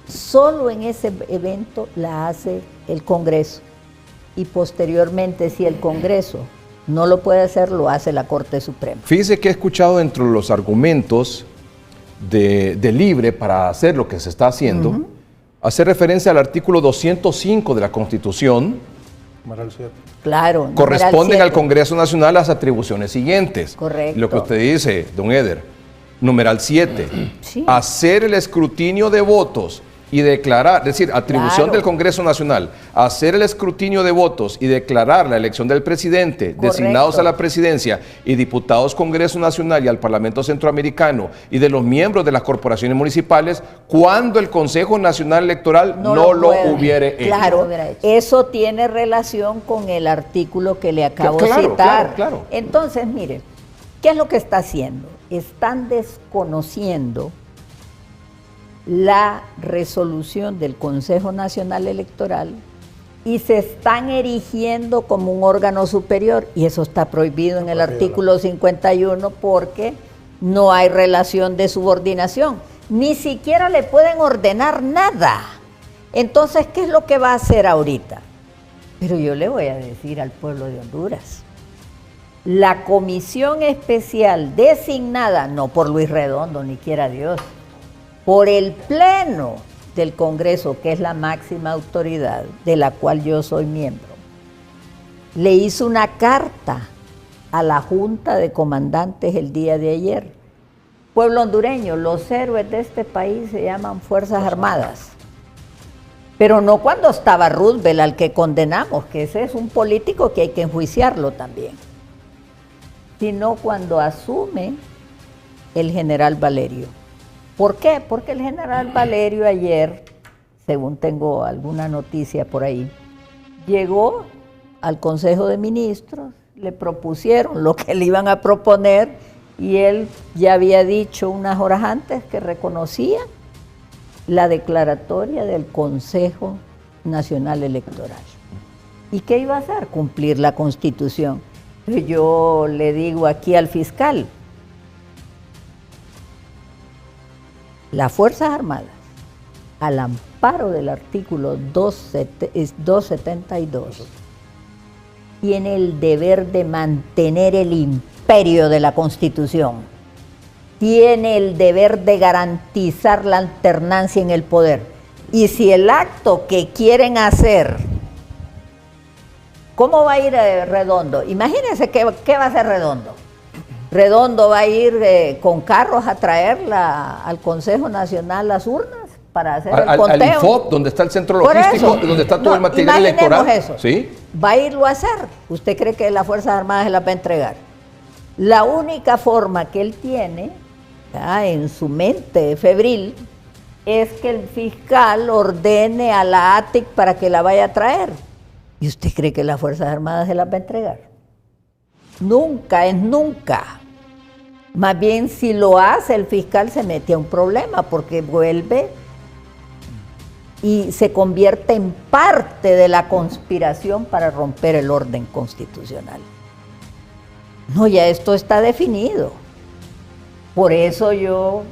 solo en ese evento la hace el Congreso. Y posteriormente, si el Congreso no lo puede hacer, lo hace la Corte Suprema. Fíjese que he escuchado dentro de los argumentos de Libre para hacer lo que se está haciendo, hacer referencia al artículo 205 de la Constitución. Numeral 7. Claro. Corresponden al Congreso Nacional las atribuciones siguientes. Correcto. Lo que usted dice, don Eder. Numeral 7. Sí. Hacer el escrutinio de votos y declarar, es decir, atribución Claro. del Congreso Nacional, hacer el escrutinio de votos y declarar la elección del presidente, Correcto. designados a la presidencia y diputados Congreso Nacional y al Parlamento Centroamericano y de los miembros de las corporaciones municipales cuando el Consejo Nacional Electoral no lo puede. hubiere hecho. Claro, eso tiene relación con el artículo que le acabo de Claro, citar. claro. Entonces, mire, ¿qué es lo que está haciendo? Están desconociendo la resolución del Consejo Nacional Electoral y se están erigiendo como un órgano superior, y eso está prohibido en el artículo 51 porque no hay relación de subordinación, ni siquiera le pueden ordenar nada. Entonces, ¿qué es lo que va a hacer ahorita? Pero yo le voy a decir al pueblo de Honduras, la comisión especial designada, no por Luis Redondo, ni quiera Dios, por el Pleno del Congreso, que es la máxima autoridad de la cual yo soy miembro, le hizo una carta a la Junta de Comandantes el día de ayer, Pueblo hondureño, los héroes de este país se llaman Fuerzas Armadas. Pero no cuando estaba Roosevelt, al que condenamos, que ese es un político que hay que enjuiciarlo también, sino cuando asume el general Valerio. ¿Por qué? Porque el general Valerio ayer, según tengo alguna noticia por ahí, llegó al Consejo de Ministros, le propusieron lo que le iban a proponer y él ya había dicho unas horas antes que reconocía la declaratoria del Consejo Nacional Electoral. ¿Y qué iba a hacer? Cumplir la Constitución. Yo le digo aquí al fiscal, las Fuerzas Armadas, al amparo del artículo 272, tiene el deber de mantener el imperio de la Constitución, tiene el deber de garantizar la alternancia en el poder. Y si el acto que quieren hacer, ¿cómo va a ir Redondo? Imagínense qué va a hacer Redondo. Redondo va a ir con carros a traer al Consejo Nacional las urnas para hacer el conteo. Al IFOP, donde está el centro logístico, donde está todo el material electoral. Eso. ¿Sí? Va a irlo a hacer. ¿Usted cree que las Fuerzas Armadas se las va a entregar? La única forma que él tiene, en su mente febril, es que el fiscal ordene a la ATIC para que la vaya a traer. ¿Y usted cree que las Fuerzas Armadas se las va a entregar? Nunca es nunca. Más bien, si lo hace, el fiscal se mete a un problema porque vuelve y se convierte en parte de la conspiración para romper el orden constitucional. No, ya esto está definido. Por eso yo,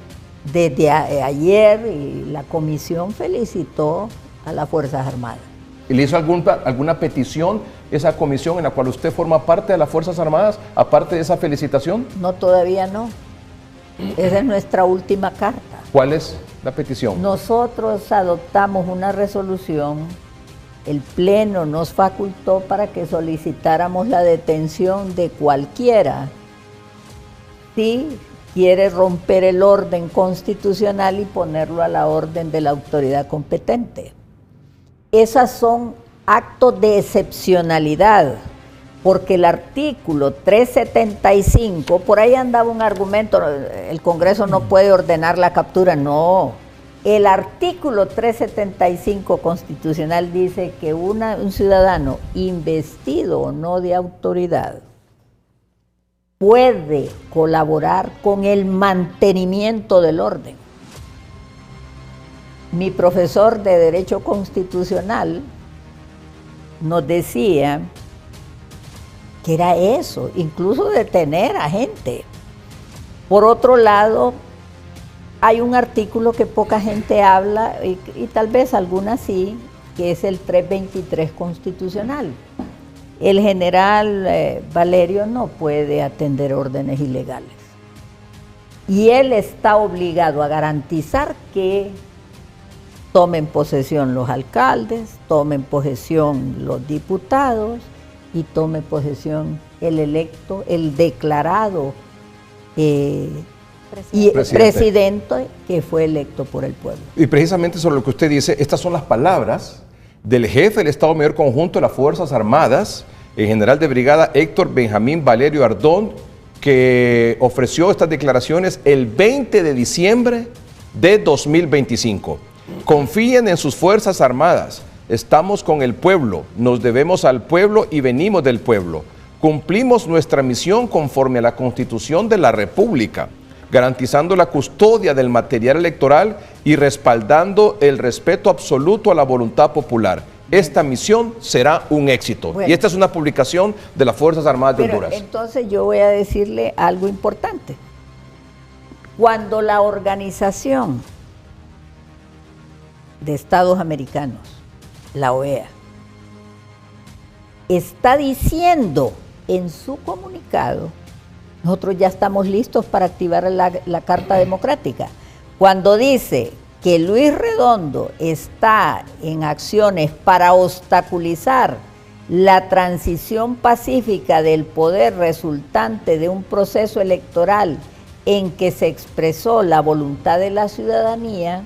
desde ayer, y la comisión felicitó a las Fuerzas Armadas. ¿Y le hizo alguna petición esa comisión en la cual usted forma parte de las Fuerzas Armadas, aparte de esa felicitación? No, todavía no. Esa es nuestra última carta. ¿Cuál es la petición? Nosotros adoptamos una resolución, el Pleno nos facultó para que solicitáramos la detención de cualquiera si quiere romper el orden constitucional y ponerlo a la orden de la autoridad competente. Esas son actos de excepcionalidad, porque el artículo 375, por ahí andaba un argumento, el Congreso no puede ordenar la captura, no. El artículo 375 constitucional dice que un ciudadano investido o no de autoridad puede colaborar con el mantenimiento del orden. Mi profesor de Derecho Constitucional nos decía que era eso, incluso detener a gente. Por otro lado, hay un artículo que poca gente habla, y tal vez algunas sí, que es el 323 constitucional. El general Valerio no puede atender órdenes ilegales. Y él está obligado a garantizar que tomen posesión los alcaldes, tomen posesión los diputados y tome posesión el electo, el declarado presidente que fue electo por el pueblo. Y precisamente sobre lo que usted dice, estas son las palabras del jefe del Estado Mayor Conjunto de las Fuerzas Armadas, el general de brigada Héctor Benjamín Valerio Ardón, que ofreció estas declaraciones el 20 de diciembre de 2025. Confíen en sus Fuerzas Armadas, estamos con el pueblo, nos debemos al pueblo y venimos del pueblo. Cumplimos nuestra misión conforme a la Constitución de la República, garantizando la custodia del material electoral y respaldando el respeto absoluto a la voluntad popular. Esta misión será un éxito. Bueno, y esta es una publicación de las Fuerzas Armadas de Honduras. Entonces yo voy a decirle algo importante. Cuando la Organización de Estados Americanos, la OEA, está diciendo en su comunicado, nosotros ya estamos listos para activar la Carta Democrática. Cuando dice que Luis Redondo está en acciones para obstaculizar la transición pacífica del poder resultante de un proceso electoral en que se expresó la voluntad de la ciudadanía,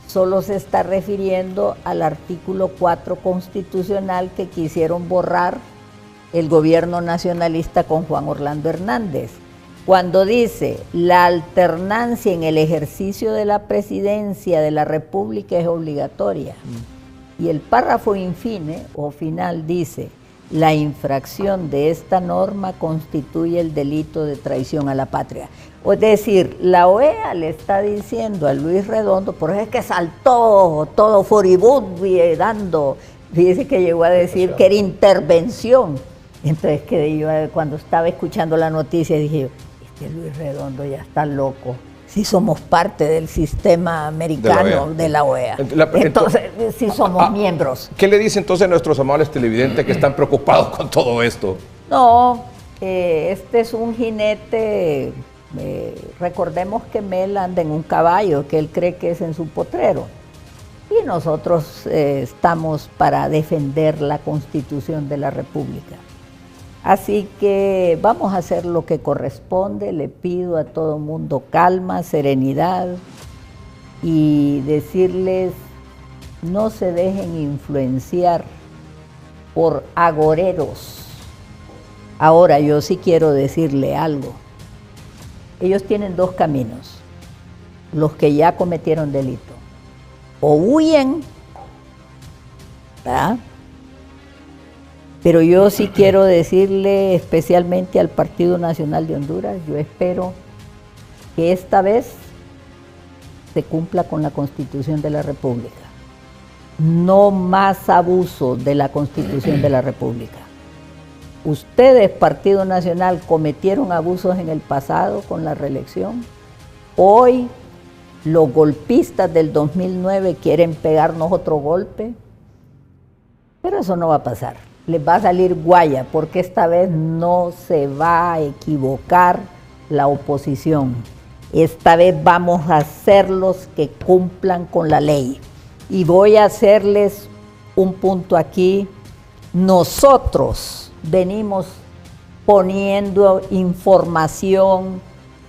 solo se está refiriendo al artículo 4 constitucional que quisieron borrar el gobierno nacionalista con Juan Orlando Hernández, cuando dice la alternancia en el ejercicio de la presidencia de la República es obligatoria. Y el párrafo infine o final dice, la infracción de esta norma constituye el delito de traición a la patria. Es decir, la OEA le está diciendo a Luis Redondo, por eso es que saltó todo furibundo y dando, dice que llegó a decir que era intervención. Entonces yo cuando estaba escuchando la noticia dije, Luis Redondo ya está loco. Si somos parte del sistema americano de la OEA. Entonces, si somos miembros. ¿Qué le dice entonces a nuestros amables televidentes que están preocupados con todo esto? No, este es un jinete, recordemos que Mel anda en un caballo, que él cree que es en su potrero. Y nosotros estamos para defender la Constitución de la República. Así que vamos a hacer lo que corresponde, le pido a todo mundo calma, serenidad y decirles no se dejen influenciar por agoreros. Ahora yo sí quiero decirle algo, ellos tienen dos caminos, los que ya cometieron delito, o huyen, ¿verdad? Pero yo sí quiero decirle especialmente al Partido Nacional de Honduras, yo espero que esta vez se cumpla con la Constitución de la República. No más abuso de la Constitución de la República. Ustedes, Partido Nacional, cometieron abusos en el pasado con la reelección. Hoy los golpistas del 2009 quieren pegarnos otro golpe, pero eso no va a pasar. Les va a salir guaya, porque esta vez no se va a equivocar la oposición. Esta vez vamos a hacerlos que cumplan con la ley. Y voy a hacerles un punto aquí. Nosotros venimos poniendo información,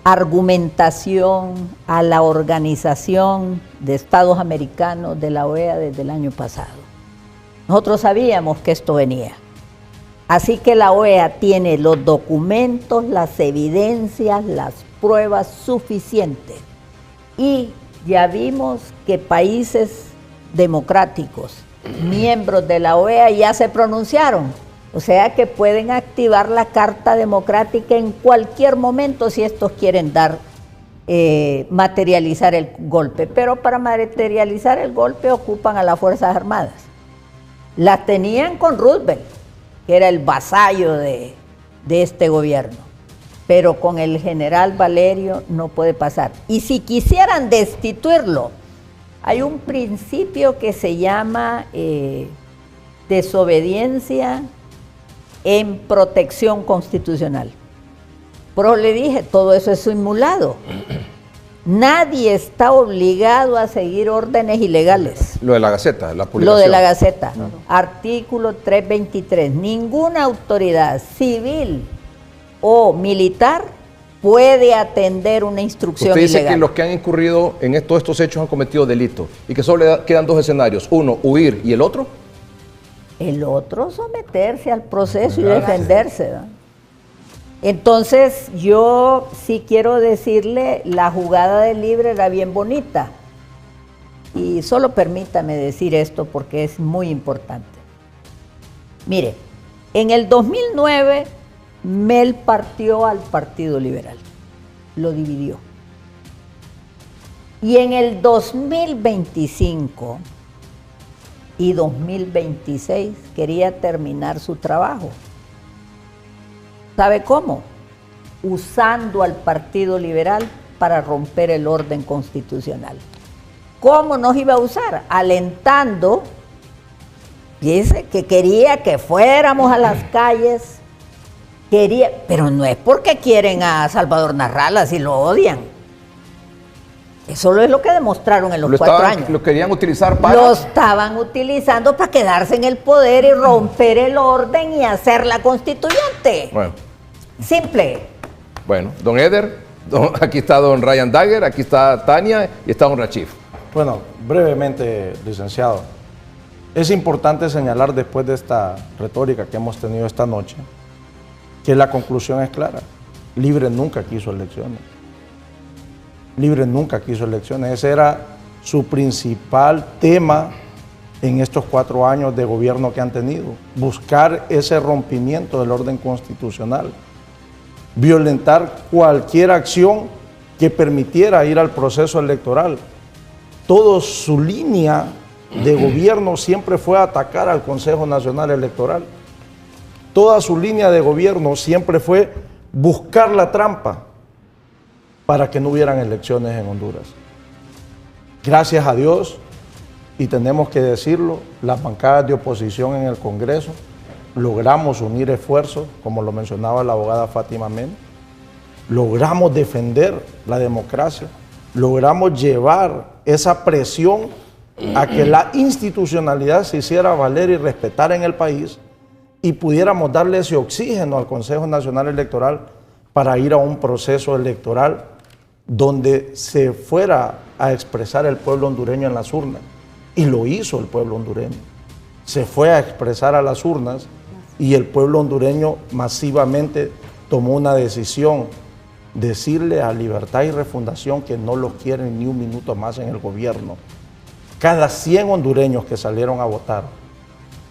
argumentación a la Organización de Estados Americanos de la OEA desde el año pasado. Nosotros sabíamos que esto venía. Así que la OEA tiene los documentos, las evidencias, las pruebas suficientes. Y ya vimos que países democráticos, miembros de la OEA, ya se pronunciaron. O sea que pueden activar la Carta Democrática en cualquier momento si estos quieren materializar el golpe. Pero para materializar el golpe ocupan a las Fuerzas Armadas. Las tenían con Roosevelt, que era el vasallo de este gobierno, pero con el general Valerio no puede pasar. Y si quisieran destituirlo, hay un principio que se llama desobediencia en protección constitucional. Pero le dije, todo eso es simulado. Nadie está obligado a seguir órdenes ilegales. Lo de la Gaceta, la publicación. Lo de la Gaceta. Artículo 323. Ninguna autoridad civil o militar puede atender una instrucción ilegal. Usted dice que los que han incurrido en todos estos hechos han cometido delitos y que solo le quedan dos escenarios. Uno, huir, ¿y el otro? El otro, someterse al proceso y defenderse, ¿no? Entonces, yo sí quiero decirle, la jugada de Libre era bien bonita. Y solo permítame decir esto porque es muy importante. Mire, en el 2009, Mel partió al Partido Liberal, lo dividió. Y en el 2025 y 2026 quería terminar su trabajo. ¿Sabe cómo? Usando al Partido Liberal para romper el orden constitucional. ¿Cómo nos iba a usar? Alentando, dice que quería que fuéramos a las calles, pero no es porque quieren a Salvador Narrala, si lo odian. Eso es lo que demostraron en los 4 años. Lo querían utilizar para... Lo estaban utilizando para quedarse en el poder y romper el orden y hacer la constituyente. Bueno. Simple. Bueno, don Eder, Aquí está don Ryan Dagger, aquí está Tania y está don Rachif. Bueno, brevemente, licenciado. Es importante señalar después de esta retórica que hemos tenido esta noche que la conclusión es clara. Libre nunca quiso elecciones. Libre nunca quiso elecciones. Ese era su principal tema en estos 4 años de gobierno que han tenido. Buscar ese rompimiento del orden constitucional. Violentar cualquier acción que permitiera ir al proceso electoral. Toda su línea de gobierno siempre fue atacar al Consejo Nacional Electoral. Toda su línea de gobierno siempre fue buscar la trampa para que no hubieran elecciones en Honduras. Gracias a Dios, y tenemos que decirlo, las bancadas de oposición en el Congreso logramos unir esfuerzos, como lo mencionaba la abogada Fátima Men, logramos defender la democracia, logramos llevar esa presión a que la institucionalidad se hiciera valer y respetar en el país y pudiéramos darle ese oxígeno al Consejo Nacional Electoral para ir a un proceso electoral donde se fuera a expresar el pueblo hondureño en las urnas. Y lo hizo el pueblo hondureño. Se fue a expresar a las urnas y el pueblo hondureño masivamente tomó una decisión: decirle a Libertad y Refundación que no los quieren ni un minuto más en el gobierno. Cada 100 hondureños que salieron a votar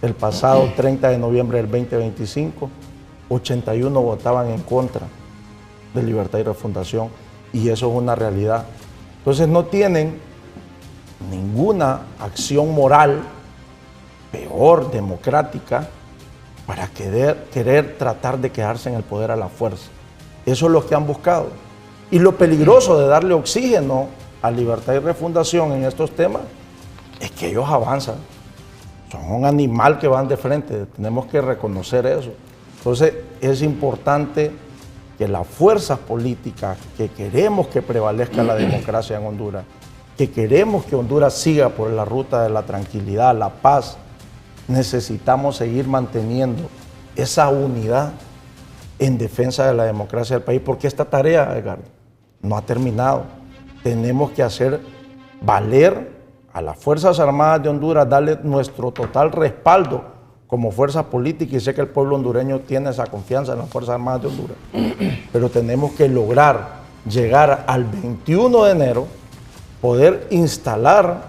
el pasado 30 de noviembre del 2025, 81 votaban en contra de Libertad y Refundación, y eso es una realidad. Entonces no tienen ninguna acción moral, peor, democrática, para querer tratar de quedarse en el poder a la fuerza. Eso es lo que han buscado. Y lo peligroso de darle oxígeno a Libertad y Refundación en estos temas es que ellos avanzan. Son un animal que van de frente, tenemos que reconocer eso. Entonces es importante que las fuerzas políticas que queremos que prevalezca la democracia en Honduras, que queremos que Honduras siga por la ruta de la tranquilidad, la paz, necesitamos seguir manteniendo esa unidad en defensa de la democracia del país, porque esta tarea, Edgardo, no ha terminado. Tenemos que hacer valer a las Fuerzas Armadas de Honduras, darle nuestro total respaldo como fuerza política, y sé que el pueblo hondureño tiene esa confianza en las Fuerzas Armadas de Honduras, pero tenemos que lograr llegar al 21 de enero, poder instalar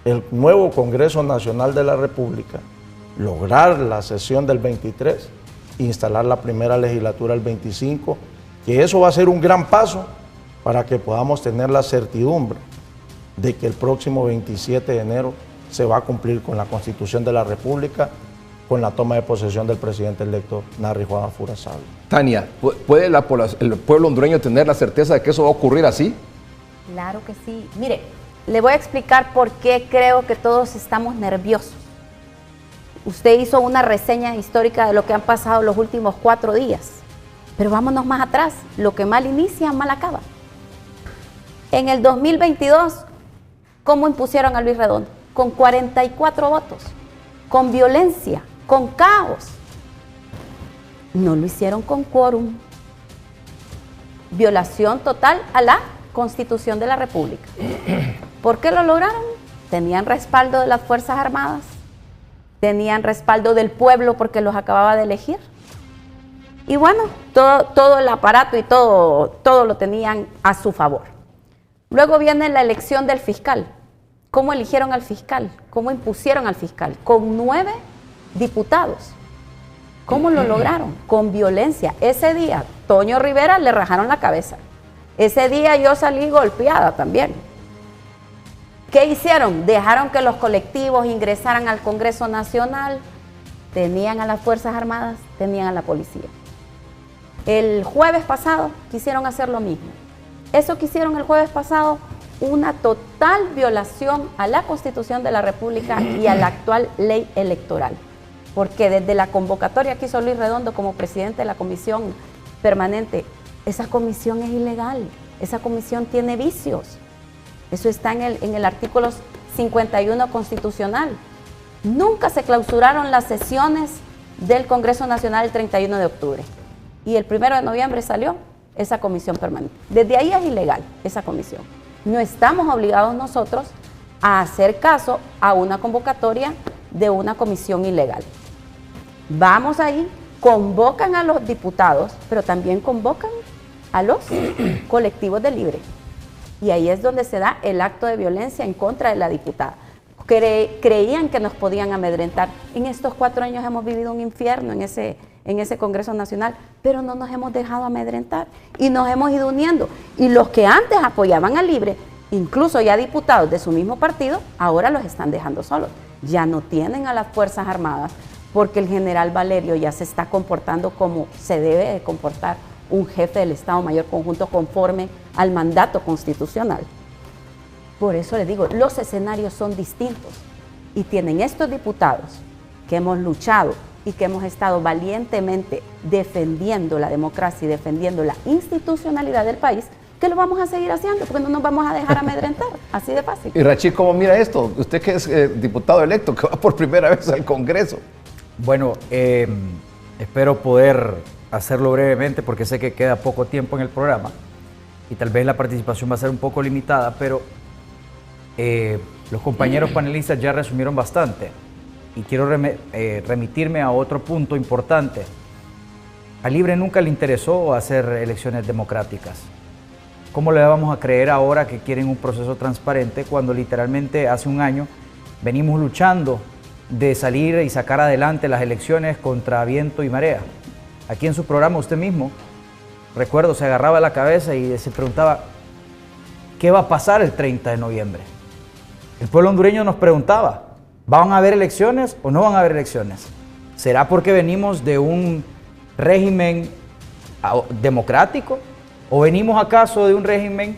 el nuevo Congreso Nacional de la República, lograr la sesión del 23, instalar la primera legislatura el 25, que eso va a ser un gran paso para que podamos tener la certidumbre de que el próximo 27 de enero se va a cumplir con la Constitución de la República, con la toma de posesión del presidente electo Narri Juan Afurazabal. Tania, ¿puede el pueblo hondureño tener la certeza de que eso va a ocurrir así? Claro que sí. Mire, le voy a explicar por qué creo que todos estamos nerviosos. Usted hizo una reseña histórica de lo que han pasado los últimos 4 días, pero vámonos más atrás. Lo que mal inicia, mal acaba. En el 2022, ¿cómo impusieron a Luis Redondo? Con 44 votos, con violencia, con caos. No lo hicieron con quórum. Violación total a la Constitución de la República. ¿Por qué lo lograron? Tenían respaldo de las Fuerzas Armadas, tenían respaldo del pueblo porque los acababa de elegir. Y bueno, todo el aparato y todo lo tenían a su favor. Luego viene la elección del fiscal. ¿Cómo eligieron al fiscal? ¿Cómo impusieron al fiscal? Con 9 diputados. ¿Cómo lo lograron? Con violencia. Ese día, Toño Rivera le rajaron la cabeza. Ese día yo salí golpeada también. ¿Qué hicieron? Dejaron que los colectivos ingresaran al Congreso Nacional. Tenían a las Fuerzas Armadas, tenían a la policía. El jueves pasado quisieron hacer lo mismo. Eso que hicieron el jueves pasado, una total violación a la Constitución de la República y a la actual ley electoral. Porque desde la convocatoria que hizo Luis Redondo como presidente de la comisión permanente, esa comisión es ilegal, esa comisión tiene vicios. Eso está en el artículo 51 constitucional. Nunca se clausuraron las sesiones del Congreso Nacional el 31 de octubre. Y el 1 de noviembre salió esa comisión permanente. Desde ahí es ilegal esa comisión. No estamos obligados nosotros a hacer caso a una convocatoria de una comisión ilegal. Vamos ahí, convocan a los diputados, pero también convocan a los colectivos de Libre. Y ahí es donde se da el acto de violencia en contra de la diputada. Creían que nos podían amedrentar. En estos 4 años hemos vivido un infierno en ese Congreso Nacional, pero no nos hemos dejado amedrentar y nos hemos ido uniendo. Y los que antes apoyaban a Libre, incluso ya diputados de su mismo partido, ahora los están dejando solos. Ya no tienen a las Fuerzas Armadas porque el general Valerio ya se está comportando como se debe de comportar un jefe del Estado Mayor Conjunto conforme al mandato constitucional. Por eso les digo, los escenarios son distintos y tienen estos diputados que hemos luchado y que hemos estado valientemente defendiendo la democracia y defendiendo la institucionalidad del país, que lo vamos a seguir haciendo porque no nos vamos a dejar amedrentar, así de fácil. Y Rachid, ¿cómo mira esto? Usted que es diputado electo, que va por primera vez al Congreso. Bueno, espero poder hacerlo brevemente porque sé que queda poco tiempo en el programa y tal vez la participación va a ser un poco limitada, pero los compañeros panelistas ya resumieron bastante y quiero remitirme a otro punto importante. A Libre nunca le interesó hacer elecciones democráticas. ¿Cómo le vamos a creer ahora que quieren un proceso transparente cuando literalmente hace un año venimos luchando de salir y sacar adelante las elecciones contra viento y marea? Aquí en su programa usted mismo, recuerdo, se agarraba la cabeza y se preguntaba, ¿qué va a pasar el 30 de noviembre? El pueblo hondureño nos preguntaba, ¿van a haber elecciones o no van a haber elecciones? ¿Será porque venimos de un régimen democrático o venimos acaso de un régimen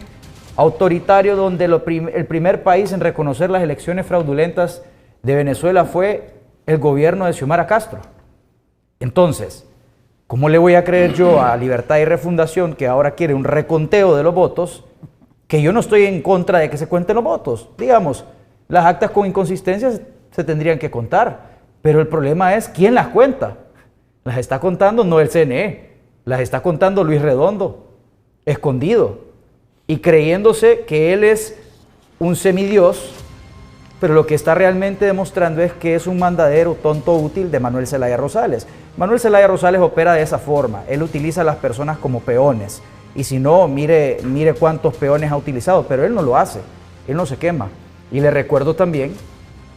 autoritario donde el primer país en reconocer las elecciones fraudulentas de Venezuela fue el gobierno de Xiomara Castro? Entonces, ¿cómo le voy a creer yo a Libertad y Refundación que ahora quiere un reconteo de los votos? Que yo no estoy en contra de que se cuenten los votos. Digamos, las actas con inconsistencias se tendrían que contar, pero el problema es quién las cuenta. Las está contando no el CNE, las está contando Luis Redondo, escondido, y creyéndose que él es un semidios, pero lo que está realmente demostrando es que es un mandadero tonto útil de Manuel Zelaya Rosales. Manuel Zelaya Rosales opera de esa forma, él utiliza a las personas como peones, y si no, mire cuántos peones ha utilizado, pero él no lo hace, él no se quema. Y le recuerdo también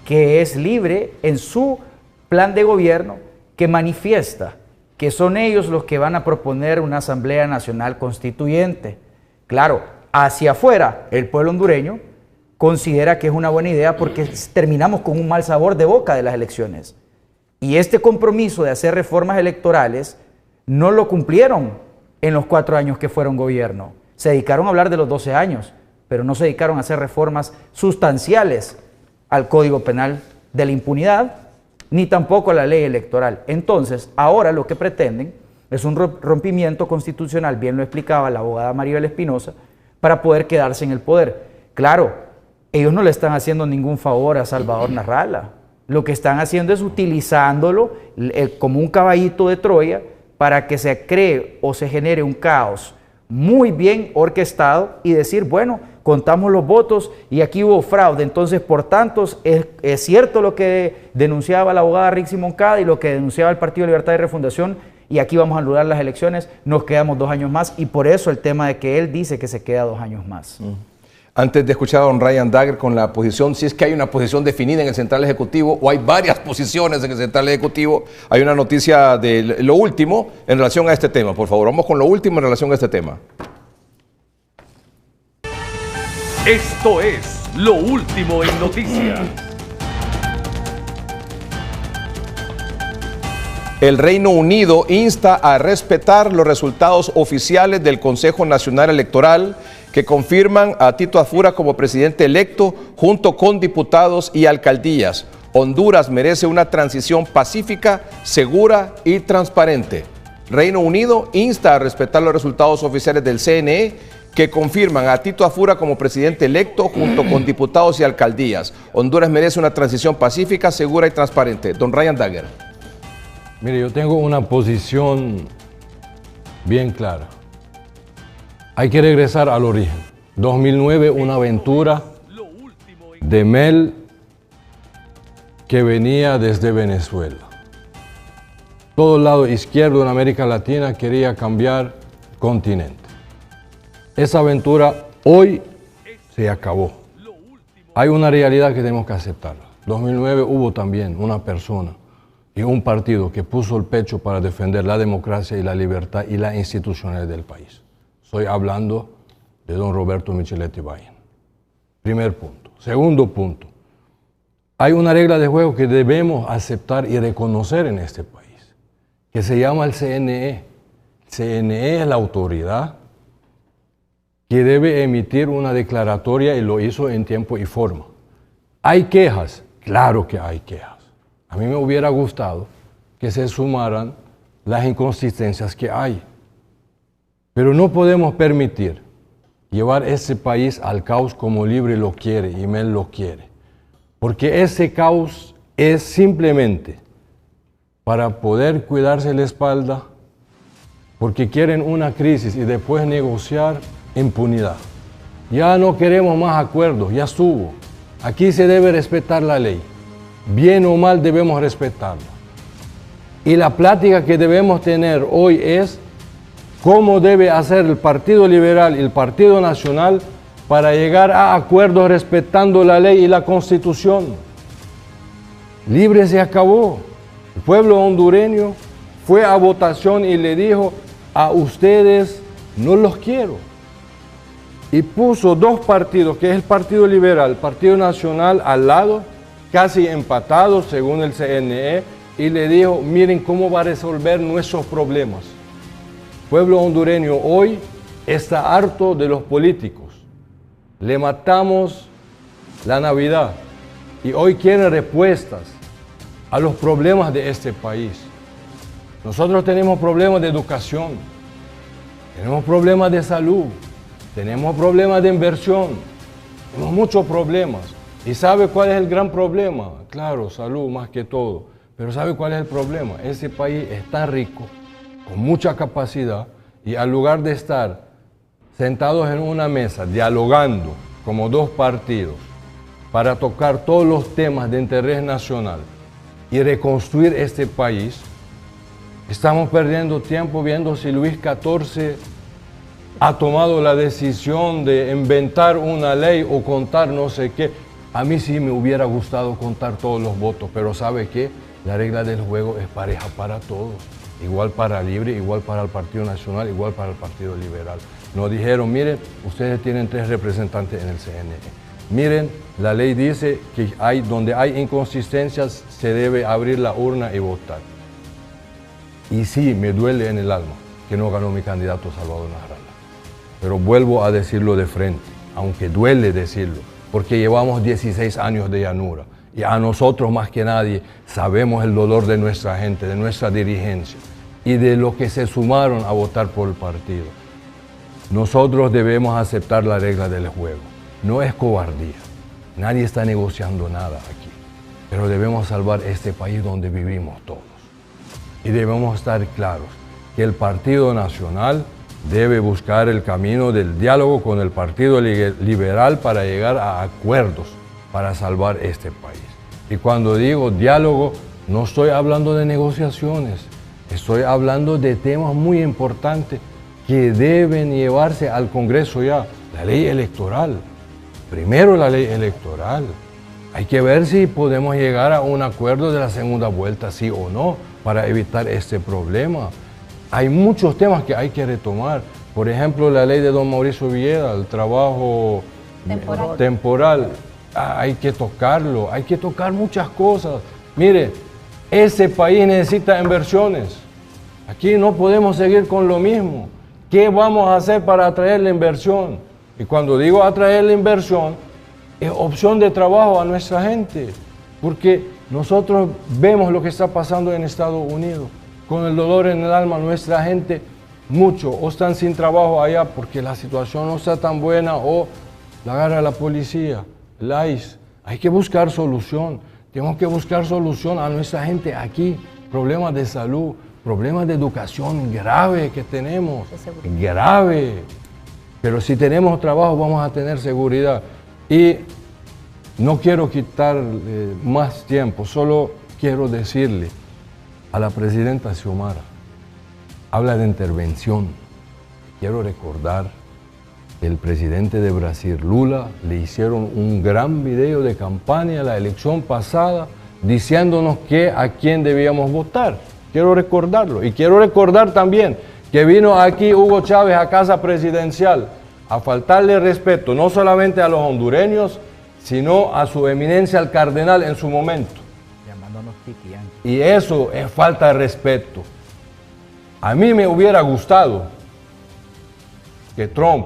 que es Libre en su plan de gobierno que manifiesta que son ellos los que van a proponer una Asamblea Nacional Constituyente. Claro, hacia afuera el pueblo hondureño considera que es una buena idea porque terminamos con un mal sabor de boca de las elecciones. Y este compromiso de hacer reformas electorales no lo cumplieron en los 4 años que fueron gobierno. Se dedicaron a hablar de los 12 años, pero no se dedicaron a hacer reformas sustanciales al Código Penal de la impunidad, ni tampoco a la ley electoral. Entonces, ahora lo que pretenden es un rompimiento constitucional, bien lo explicaba la abogada Maribel Espinosa, para poder quedarse en el poder. Claro, ellos no le están haciendo ningún favor a Salvador Narrala. Lo que están haciendo es utilizándolo como un caballito de Troya para que se cree o se genere un caos muy bien orquestado y decir, bueno, contamos los votos y aquí hubo fraude. Entonces, por tanto, es cierto lo que denunciaba la abogada Rixi Moncada y lo que denunciaba el Partido Libertad y Refundación, y aquí vamos a anular las elecciones, nos quedamos 2 años más, y por eso el tema de que él dice que se queda 2 años más. Antes de escuchar a don Ryan Dagger con la posición, si es que hay una posición definida en el Central Ejecutivo o hay varias posiciones en el Central Ejecutivo, hay una noticia de lo último en relación a este tema. Por favor, vamos con lo último en relación a este tema. Esto es lo último en noticias. El Reino Unido insta a respetar los resultados oficiales del Consejo Nacional Electoral que confirman a Tito Afura como presidente electo junto con diputados y alcaldías. Honduras merece una transición pacífica, segura y transparente. Reino Unido insta a respetar los resultados oficiales del CNE que confirman a Tito Afura como presidente electo junto con diputados y alcaldías. Honduras merece una transición pacífica, segura y transparente. Don Ryan Dagger. Mire, yo tengo una posición bien clara. Hay que regresar al origen. 2009, una aventura de Mel que venía desde Venezuela. Todo el lado izquierdo en América Latina quería cambiar continente. Esa aventura hoy se acabó. Hay una realidad que tenemos que aceptarla. 2009 hubo también una persona y un partido que puso el pecho para defender la democracia y la libertad y las instituciones del país. Estoy hablando de don Roberto Micheletti Bayen. Primer punto. Segundo punto. Hay una regla de juego que debemos aceptar y reconocer en este país, que se llama el CNE. El CNE es la autoridad que debe emitir una declaratoria y lo hizo en tiempo y forma. ¿Hay quejas? Claro que hay quejas. A mí me hubiera gustado que se sumaran las inconsistencias que hay. Pero no podemos permitir llevar ese país al caos como Libre lo quiere y Mel lo quiere. Porque ese caos es simplemente para poder cuidarse la espalda, porque quieren una crisis y después negociar impunidad. Ya no queremos más acuerdos, ya estuvo. Aquí se debe respetar la ley. Bien o mal debemos respetarla. Y la plática que debemos tener hoy es cómo debe hacer el Partido Liberal y el Partido Nacional para llegar a acuerdos respetando la ley y la Constitución. Libre se acabó. El pueblo hondureño fue a votación y le dijo: a ustedes no los quiero. Y puso dos partidos, que es el Partido Liberal, el Partido Nacional al lado, casi empatados según el CNE, y le dijo: miren cómo va a resolver nuestros problemas. El pueblo hondureño hoy está harto de los políticos. Le matamos la Navidad y hoy quieren respuestas a los problemas de este país. Nosotros tenemos problemas de educación, tenemos problemas de salud, tenemos problemas de inversión, tenemos muchos problemas. ¿Y sabe cuál es el gran problema? Claro, salud más que todo. Pero ¿sabe cuál es el problema? Ese país es tan rico, con mucha capacidad, y al lugar de estar sentados en una mesa, dialogando como dos partidos, para tocar todos los temas de interés nacional y reconstruir este país, estamos perdiendo tiempo viendo si Luis XIV ha tomado la decisión de inventar una ley o contar no sé qué. A mí sí me hubiera gustado contar todos los votos, pero ¿sabe qué? La regla del juego es pareja para todos. Igual para Libre, igual para el Partido Nacional, igual para el Partido Liberal. Nos dijeron: miren, ustedes tienen 3 representantes en el CNE. Miren, la ley dice que donde hay inconsistencias se debe abrir la urna y votar. Y sí, me duele en el alma que no ganó mi candidato Salvador Najarala. Pero vuelvo a decirlo de frente, aunque duele decirlo, porque llevamos 16 años de llanura. Y a nosotros más que nadie sabemos el dolor de nuestra gente, de nuestra dirigencia y de los que se sumaron a votar por el partido. Nosotros debemos aceptar la regla del juego. No es cobardía. Nadie está negociando nada aquí. Pero debemos salvar este país donde vivimos todos. Y debemos estar claros que el Partido Nacional debe buscar el camino del diálogo con el Partido Liberal para llegar a acuerdos para salvar este país. Y cuando digo diálogo, no estoy hablando de negociaciones, estoy hablando de temas muy importantes que deben llevarse al Congreso ya. La ley electoral, primero la ley electoral. Hay que ver si podemos llegar a un acuerdo de la segunda vuelta, sí o no, para evitar este problema. Hay muchos temas que hay que retomar. Por ejemplo, la ley de don Mauricio Villeda, el trabajo temporal. Hay que tocarlo, hay que tocar muchas cosas. Mire, ese país necesita inversiones. Aquí no podemos seguir con lo mismo. ¿Qué vamos a hacer para atraer la inversión? Y cuando digo atraer la inversión, es opción de trabajo a nuestra gente. Porque nosotros vemos lo que está pasando en Estados Unidos. Con el dolor en el alma, nuestra gente, muchos o están sin trabajo allá porque la situación no está tan buena o la agarra la policía. Hay que buscar solución, tenemos que buscar solución a nuestra gente aquí, problemas de salud, problemas de educación grave que tenemos, grave. Pero si tenemos trabajo vamos a tener seguridad. Y no quiero quitar más tiempo, solo quiero decirle a la presidenta Xiomara, habla de intervención. Quiero recordar que el presidente de Brasil, Lula, le hicieron un gran video de campaña a la elección pasada diciéndonos a quién debíamos votar. Quiero recordarlo. Y quiero recordar también que vino aquí Hugo Chávez a Casa Presidencial a faltarle respeto no solamente a los hondureños, sino a su eminencia el cardenal en su momento. Llamándonos tiquián. Y eso es falta de respeto. A mí me hubiera gustado que Trump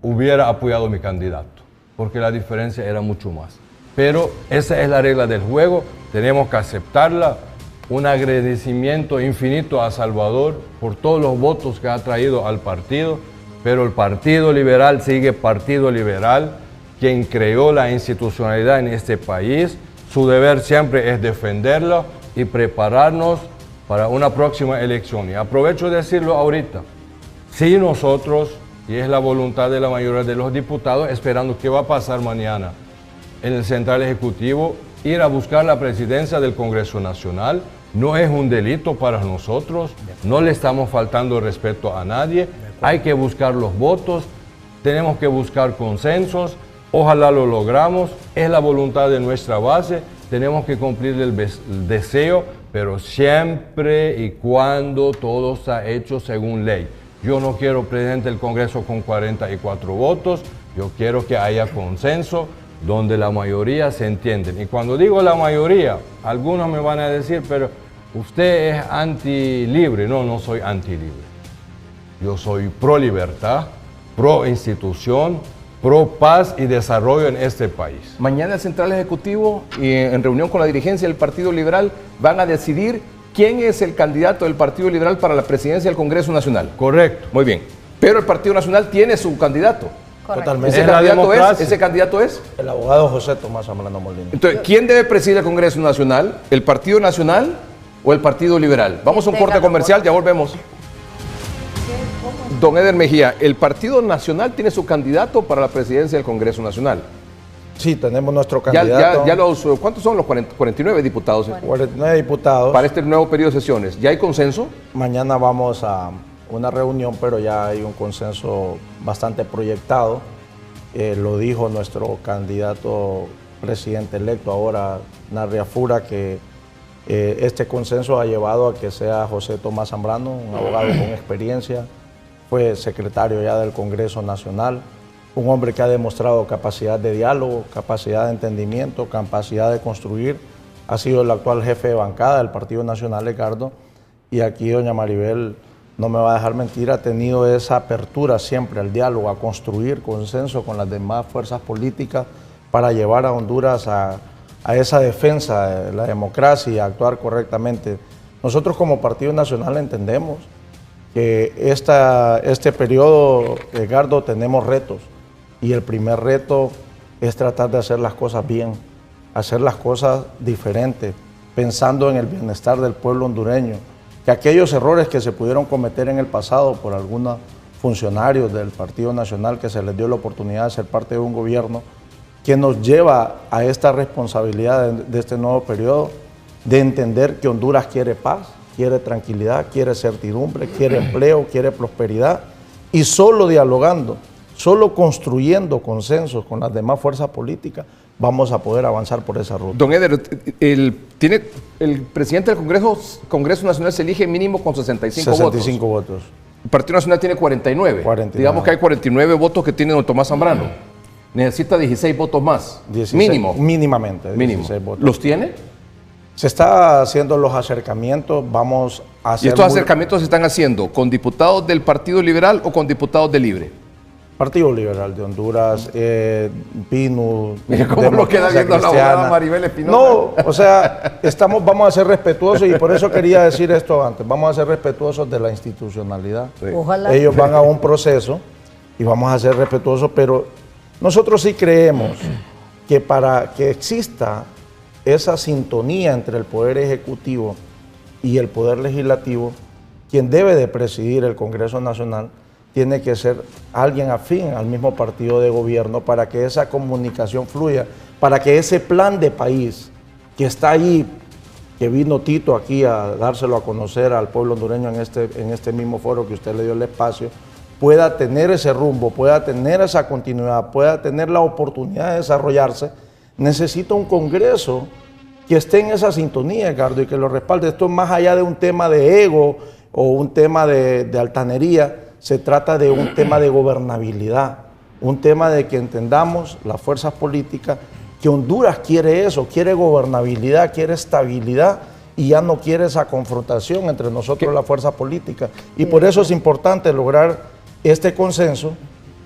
hubiera apoyado mi candidato, porque la diferencia era mucho más. Pero esa es la regla del juego, tenemos que aceptarla. Un agradecimiento infinito a Salvador por todos los votos que ha traído al partido, pero el Partido Liberal sigue Partido Liberal, quien creó la institucionalidad en este país. Su deber siempre es defenderla y prepararnos para una próxima elección. Y aprovecho de decirlo ahorita, si nosotros, y es la voluntad de la mayoría de los diputados, esperando qué va a pasar mañana en el Central Ejecutivo, ir a buscar la presidencia del Congreso Nacional, no es un delito para nosotros, no le estamos faltando respeto a nadie, hay que buscar los votos, tenemos que buscar consensos, ojalá lo logramos, es la voluntad de nuestra base, tenemos que cumplir el deseo, pero siempre y cuando todo está hecho según ley. Yo no quiero presidente del Congreso con 44 votos, yo quiero que haya consenso, donde la mayoría se entienden. Y cuando digo la mayoría, algunos me van a decir, pero usted es anti-libre. No, no soy anti-libre. Yo soy pro-libertad, pro-institución, pro-paz y desarrollo en este país. Mañana el Central Ejecutivo, en reunión con la dirigencia del Partido Liberal, van a decidir quién es el candidato del Partido Liberal para la presidencia del Congreso Nacional. Correcto. Muy bien. Pero el Partido Nacional tiene su candidato. Totalmente. ¿Ese candidato es? El abogado José Tomás Zambrano Molina. Entonces, ¿quién debe presidir el Congreso Nacional? ¿El Partido Nacional o el Partido Liberal? Vamos a un corte comercial, ya volvemos. Don Eder Mejía, ¿el Partido Nacional tiene su candidato para la presidencia del Congreso Nacional? Sí, tenemos nuestro candidato. ¿Cuántos son los 49 diputados? 49 diputados. Para este nuevo periodo de sesiones. ¿Ya hay consenso? Mañana vamos a una reunión, pero ya hay un consenso bastante proyectado. Lo dijo nuestro candidato presidente electo ahora, Narria Fura, que este consenso ha llevado a que sea José Tomás Zambrano, un abogado con experiencia, fue secretario ya del Congreso Nacional, un hombre que ha demostrado capacidad de diálogo, capacidad de entendimiento, capacidad de construir, ha sido el actual jefe de bancada del Partido Nacional, Ricardo, y aquí doña Maribel no me va a dejar mentir, ha tenido esa apertura siempre al diálogo, a construir consenso con las demás fuerzas políticas para llevar a Honduras a esa defensa de la democracia y a actuar correctamente. Nosotros como Partido Nacional entendemos que este periodo, Edgardo, tenemos retos y el primer reto es tratar de hacer las cosas bien, hacer las cosas diferentes, pensando en el bienestar del pueblo hondureño, que aquellos errores que se pudieron cometer en el pasado por algunos funcionarios del Partido Nacional que se les dio la oportunidad de ser parte de un gobierno, que nos lleva a esta responsabilidad de este nuevo periodo, de entender que Honduras quiere paz, quiere tranquilidad, quiere certidumbre, quiere empleo, quiere prosperidad, y solo dialogando, solo construyendo consensos con las demás fuerzas políticas, vamos a poder avanzar por esa ruta. Don Eder, el presidente del Congreso Nacional se elige mínimo con 65 votos. El Partido Nacional tiene 49. Digamos que hay 49 votos que tiene don Tomás Zambrano. Necesita 16 votos más. 16, mínimo. Mínimamente. Mínimo. Votos. ¿Los tiene? Se está haciendo los acercamientos, vamos a hacer... ¿Y estos acercamientos se están haciendo con diputados del Partido Liberal o con diputados de Libre? Partido Liberal de Honduras, PINU... Mira cómo lo queda viendo la abogada Maribel Espinosa. No, o sea, vamos a ser respetuosos y por eso quería decir esto antes. Vamos a ser respetuosos de la institucionalidad. Sí. Ojalá. Ellos van a un proceso y vamos a ser respetuosos, pero nosotros sí creemos que para que exista esa sintonía entre el Poder Ejecutivo y el Poder Legislativo, quien debe de presidir el Congreso Nacional, tiene que ser alguien afín al mismo partido de gobierno para que esa comunicación fluya, para que ese plan de país que está ahí, que vino Tito aquí a dárselo a conocer al pueblo hondureño en este mismo foro que usted le dio el espacio, pueda tener ese rumbo, pueda tener esa continuidad, pueda tener la oportunidad de desarrollarse. Necesita un Congreso que esté en esa sintonía, Edgardo, y que lo respalde. Esto es más allá de un tema de ego o un tema de altanería, se trata de un tema de gobernabilidad, un tema de que entendamos las fuerzas políticas que Honduras quiere eso, quiere gobernabilidad, quiere estabilidad y ya no quiere esa confrontación entre nosotros y la fuerza política. Y por eso es importante lograr este consenso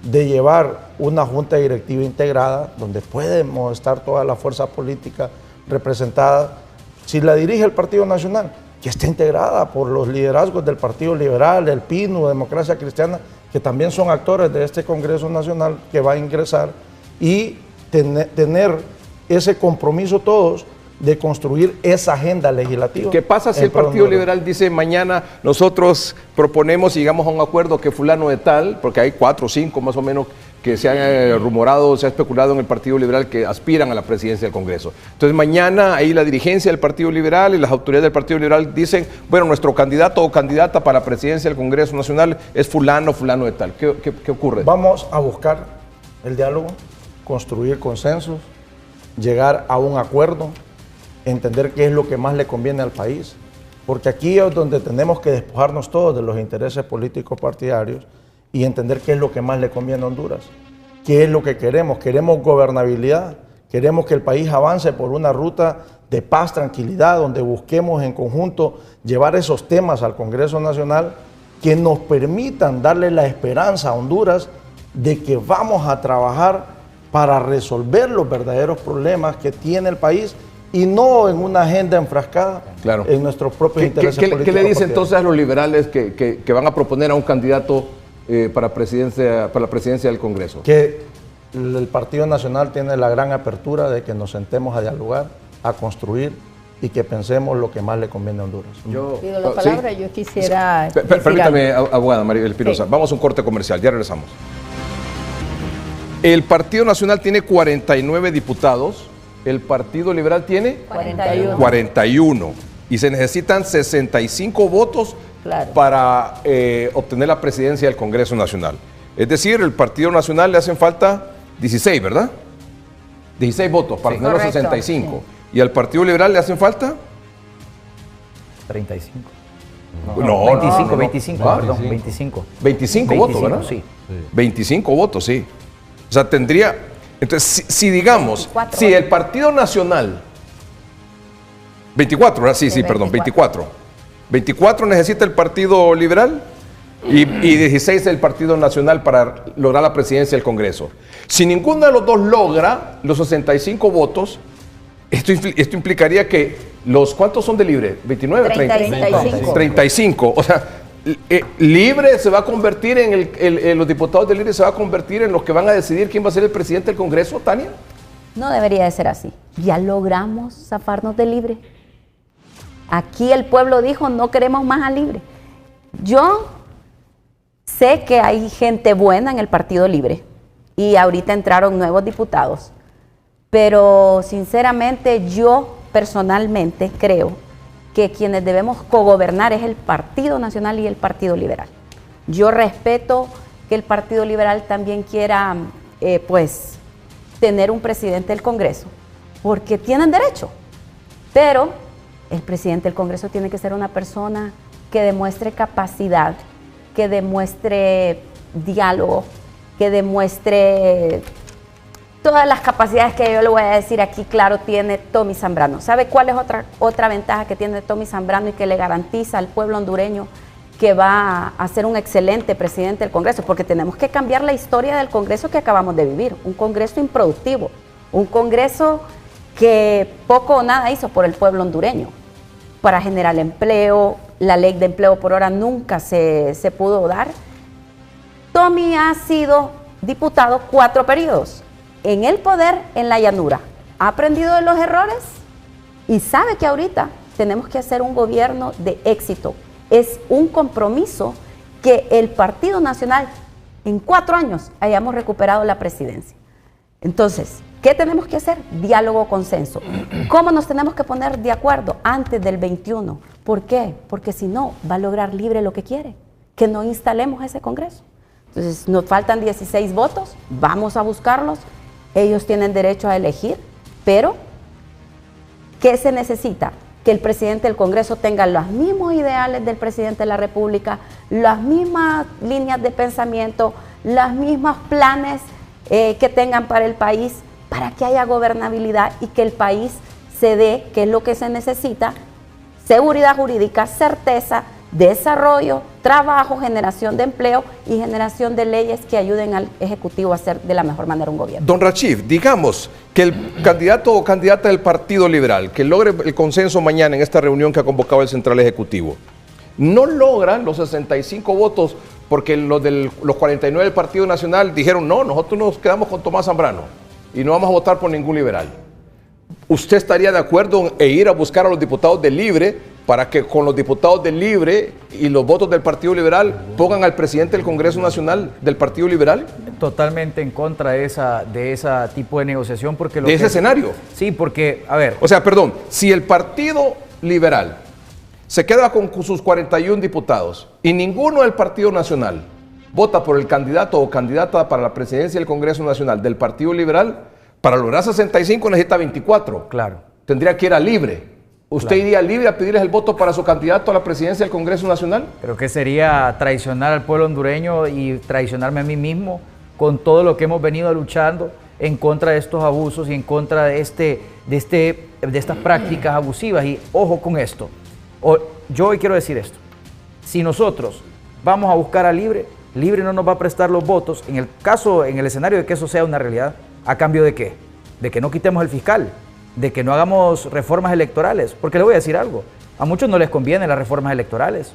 de llevar una junta directiva integrada donde podemos estar todas las fuerzas políticas representadas. Si la dirige el Partido Nacional, que esté integrada por los liderazgos del Partido Liberal, el PINU, Democracia Cristiana, que también son actores de este Congreso Nacional que va a ingresar, y tener ese compromiso todos de construir esa agenda legislativa. ¿Qué pasa si el Partido Liberal dice mañana nosotros proponemos y llegamos a un acuerdo que fulano de tal, porque hay 4 o 5 más o menos que se han rumorado, se ha especulado en el Partido Liberal que aspiran a la presidencia del Congreso? Entonces mañana ahí la dirigencia del Partido Liberal y las autoridades del Partido Liberal dicen, bueno, nuestro candidato o candidata para la presidencia del Congreso Nacional es fulano de tal. ¿Qué ocurre? Vamos a buscar el diálogo, construir consensos, llegar a un acuerdo, entender qué es lo que más le conviene al país, porque aquí es donde tenemos que despojarnos todos de los intereses políticos partidarios y entender qué es lo que más le conviene a Honduras, qué es lo que queremos. Queremos gobernabilidad, queremos que el país avance por una ruta de paz, tranquilidad, donde busquemos en conjunto llevar esos temas al Congreso Nacional que nos permitan darle la esperanza a Honduras de que vamos a trabajar para resolver los verdaderos problemas que tiene el país y no en una agenda enfrascada en nuestros propios intereses políticos. ¿Qué le dice entonces a los liberales que van a proponer a un candidato para la presidencia del Congreso? Que el Partido Nacional tiene la gran apertura de que nos sentemos a dialogar, a construir y que pensemos lo que más le conviene a Honduras. Pido la palabra, ¿sí? Yo quisiera... Permítame, abogada María Espinosa, vamos a un corte comercial, ya regresamos. El Partido Nacional tiene 49 diputados, el Partido Liberal tiene 41. Y se necesitan 65 votos para obtener la presidencia del Congreso Nacional. Es decir, el Partido Nacional le hacen falta 16, ¿verdad? 16 votos para tener los 65. Sí. ¿Y al Partido Liberal le hacen falta? 35. No, 25, no. 25, ¿Ah? perdón, 25. 25 votos, ¿verdad? Sí. 25 votos, sí. O sea, tendría... Entonces, si digamos, 24, si el Partido Nacional... 24, ¿verdad? Sí, perdón, 24. 24 necesita el Partido Liberal y 16 el Partido Nacional para lograr la presidencia del Congreso. Si ninguno de los dos logra los 65 votos, esto implicaría que los... ¿Cuántos son de Libre? ¿29? 35. 35. O sea... Libre se va a convertir en los diputados de Libre se va a convertir en los que van a decidir quién va a ser el presidente del Congreso, Tania. No debería de ser así. Ya logramos zafarnos de Libre. Aquí el pueblo dijo, no queremos más a Libre. Yo sé que hay gente buena en el Partido Libre y ahorita entraron nuevos diputados, pero sinceramente yo personalmente creo que quienes debemos cogobernar es el Partido Nacional y el Partido Liberal. Yo respeto que el Partido Liberal también quiera, pues, tener un presidente del Congreso, porque tienen derecho, pero el presidente del Congreso tiene que ser una persona que demuestre capacidad, que demuestre diálogo, que demuestre todas las capacidades que yo le voy a decir aquí, claro, tiene Tommy Zambrano. ¿Sabe cuál es otra ventaja que tiene Tommy Zambrano y que le garantiza al pueblo hondureño que va a ser un excelente presidente del Congreso? Porque tenemos que cambiar la historia del Congreso que acabamos de vivir. Un Congreso improductivo, un Congreso que poco o nada hizo por el pueblo hondureño para generar empleo. La ley de empleo por hora nunca se pudo dar. Tommy ha sido diputado 4 periodos. En el poder, en la llanura, ha aprendido de los errores y sabe que ahorita tenemos que hacer un gobierno de éxito. Es un compromiso que el Partido Nacional en 4 años hayamos recuperado la presidencia. Entonces, ¿qué tenemos que hacer? Diálogo, consenso. ¿Cómo nos tenemos que poner de acuerdo? Antes del 21. ¿Por qué? Porque si no, va a lograr Libre lo que quiere, que no instalemos ese Congreso. Entonces, nos faltan 16 votos, vamos a buscarlos. Ellos tienen derecho a elegir, pero ¿qué se necesita? Que el presidente del Congreso tenga los mismos ideales del presidente de la República, las mismas líneas de pensamiento, los mismos planes que tengan para el país, para que haya gobernabilidad y que el país se dé, que es lo que se necesita, seguridad jurídica, certeza, desarrollo, trabajo, generación de empleo y generación de leyes que ayuden al Ejecutivo a hacer de la mejor manera un gobierno. Don Rachid, digamos que el candidato o candidata del Partido Liberal, que logre el consenso mañana en esta reunión que ha convocado el Central Ejecutivo, no logran los 65 votos porque los 49 del Partido Nacional dijeron no, nosotros nos quedamos con Tomás Zambrano y no vamos a votar por ningún liberal. ¿Usted estaría de acuerdo en ir a buscar a los diputados de Libre para que con los diputados de Libre y los votos del Partido Liberal pongan al presidente del Congreso Nacional del Partido Liberal? Totalmente en contra de ese tipo de negociación. Porque ¿De ese escenario? Sí, porque, a ver... O sea, perdón, si el Partido Liberal se queda con sus 41 diputados y ninguno del Partido Nacional vota por el candidato o candidata para la presidencia del Congreso Nacional del Partido Liberal, para lograr 65 necesita 24. Claro. Tendría que ir a Libre. ¿Usted iría a Libre a pedirles el voto para su candidato a la presidencia del Congreso Nacional? Creo que sería traicionar al pueblo hondureño y traicionarme a mí mismo con todo lo que hemos venido luchando en contra de estos abusos y en contra de estas prácticas abusivas. Y ojo con esto. Yo hoy quiero decir esto. Si nosotros vamos a buscar a Libre, Libre no nos va a prestar los votos, en el escenario de que eso sea una realidad, ¿a cambio de qué? De que no quitemos el fiscal, de que no hagamos reformas electorales. Porque le voy a decir algo, a muchos no les convienen las reformas electorales,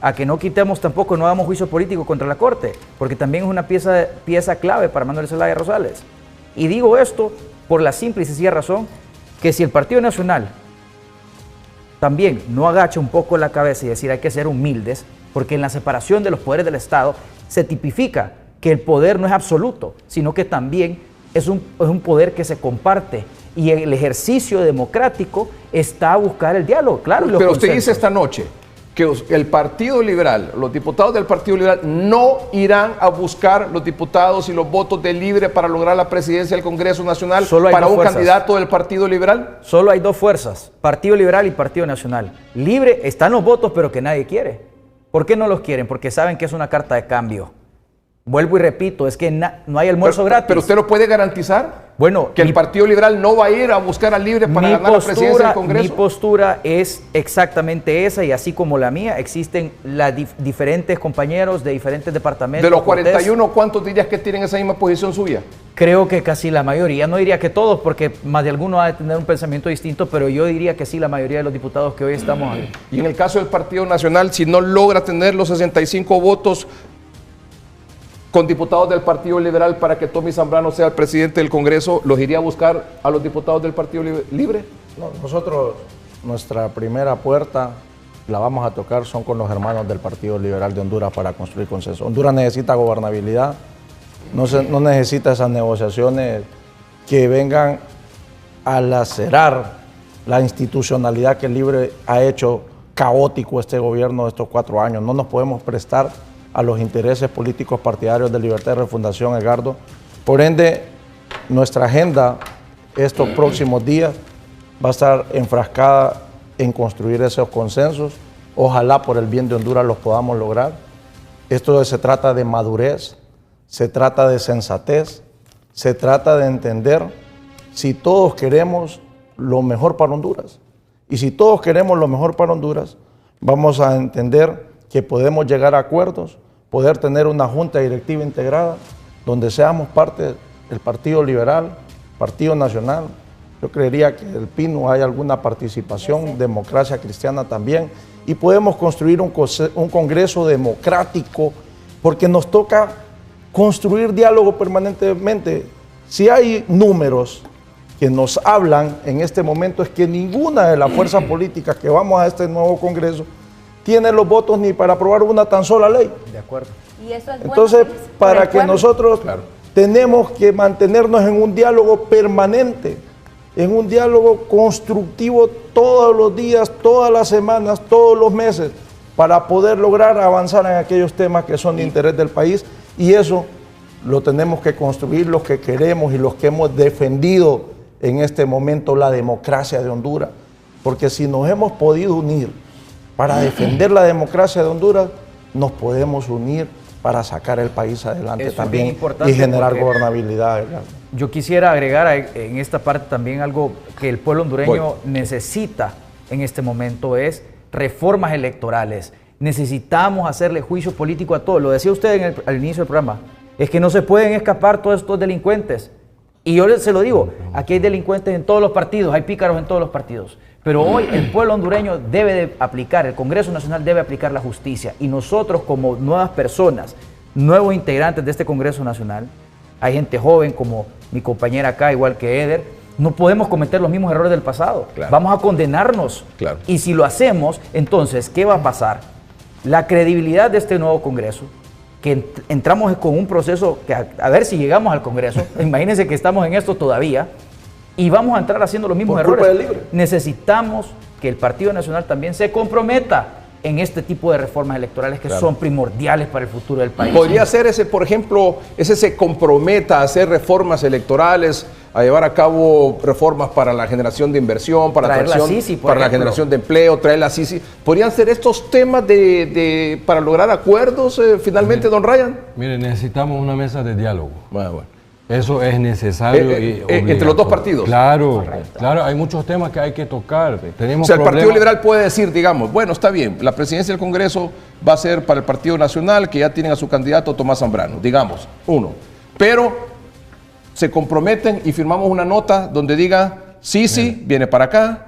a que no quitemos tampoco, no hagamos juicio político contra la Corte, porque también es una pieza clave para Manuel Zelaya Rosales. Y digo esto por la simple y sencilla razón que si el Partido Nacional también no agacha un poco la cabeza y decir hay que ser humildes, porque en la separación de los poderes del Estado se tipifica que el poder no es absoluto, sino que también es un poder que se comparte y el ejercicio democrático está a buscar el diálogo, claro. Pero usted dice esta noche que el Partido Liberal, los diputados del Partido Liberal no irán a buscar los diputados y los votos de Libre para lograr la presidencia del Congreso Nacional para un candidato del Partido Liberal. Solo hay dos fuerzas, Partido Liberal y Partido Nacional. Libre están los votos, pero que nadie quiere. ¿Por qué no los quieren? Porque saben que es una carta de cambio. Vuelvo y repito, es que no hay almuerzo gratis. ¿Pero usted lo puede garantizar? Bueno, que el Partido Liberal no va a ir a buscar al Libre para ganar la presidencia del Congreso. Mi postura es exactamente esa, y así como la mía, existen diferentes compañeros de diferentes departamentos. De los 41, ¿cuántos dirías que tienen esa misma posición suya? Creo que casi la mayoría, no diría que todos, porque más de alguno ha de tener un pensamiento distinto, pero yo diría que sí, la mayoría de los diputados que hoy estamos ahí. Y en el caso del Partido Nacional, si no logra tener los 65 votos con diputados del Partido Liberal para que Tommy Zambrano sea el presidente del Congreso, ¿los iría a buscar a los diputados del Partido Libre? No, nosotros, nuestra primera puerta la vamos a tocar son con los hermanos del Partido Liberal de Honduras para construir consenso. Honduras necesita gobernabilidad, no necesita esas negociaciones que vengan a lacerar la institucionalidad que el Libre ha hecho caótico este gobierno de estos 4 años. No nos podemos prestar a los intereses políticos partidarios de Libertad y Refundación, Edgardo. Por ende, nuestra agenda estos próximos días va a estar enfrascada en construir esos consensos. Ojalá por el bien de Honduras los podamos lograr. Esto se trata de madurez, se trata de sensatez, se trata de entender si todos queremos lo mejor para Honduras. Y si todos queremos lo mejor para Honduras, vamos a entender que podemos llegar a acuerdos, poder tener una junta directiva integrada, donde seamos parte del Partido Liberal, Partido Nacional. Yo creería que el PINU hay alguna participación, Democracia Cristiana también, y podemos construir un Congreso democrático, porque nos toca construir diálogo permanentemente. Si hay números que nos hablan en este momento, es que ninguna de las fuerzas políticas que vamos a este nuevo Congreso tiene los votos ni para aprobar una tan sola ley. De acuerdo. Y eso es bueno, Entonces, Luis, por para el que pueblo. nosotros tenemos que mantenernos en un diálogo permanente, en un diálogo constructivo todos los días, todas las semanas, todos los meses, para poder lograr avanzar en aquellos temas que son de interés del país, y eso lo tenemos que construir los que queremos y los que hemos defendido en este momento la democracia de Honduras, porque si nos hemos podido unir para defender la democracia de Honduras, nos podemos unir para sacar el país adelante Eso es también bien importante y generar porque gobernabilidad. Yo quisiera agregar en esta parte también algo que el pueblo hondureño necesita en este momento, es reformas electorales. Necesitamos hacerle juicio político a todos. Lo decía usted al inicio del programa, es que no se pueden escapar todos estos delincuentes. Y yo se lo digo, aquí hay delincuentes en todos los partidos, hay pícaros en todos los partidos. Pero hoy el pueblo hondureño debe de aplicar, el Congreso Nacional debe aplicar la justicia. Y nosotros como nuevas personas, nuevos integrantes de este Congreso Nacional, hay gente joven como mi compañera acá, igual que Eder, no podemos cometer los mismos errores del pasado. Claro. Vamos a condenarnos. Claro. Y si lo hacemos, entonces, ¿qué va a pasar? La credibilidad de este nuevo Congreso, que entramos con un proceso que a ver si llegamos al Congreso, imagínense que estamos en esto todavía, y vamos a entrar haciendo los mismos Por culpa errores. del libre. Necesitamos que el Partido Nacional también se comprometa en este tipo de reformas electorales que son primordiales para el futuro del país. Podría ser ese, por ejemplo, ese se comprometa a hacer reformas electorales, a llevar a cabo reformas para la generación de inversión, para Traer la atracción, Sisi, por para la ejemplo. generación de empleo, traer la Sisi. ¿Podrían ser estos temas para lograr acuerdos finalmente, don Ryan? Mire, necesitamos una mesa de diálogo. Bueno. Eso es necesario y entre los dos partidos. Claro, claro, hay muchos temas que hay que tocar. Tenemos O sea, el Partido problemas. Liberal puede decir, digamos, bueno, está bien, la presidencia del Congreso va a ser para el Partido Nacional, que ya tienen a su candidato Tomás Zambrano, digamos, uno. Pero se comprometen y firmamos una nota donde diga, sí, viene para acá,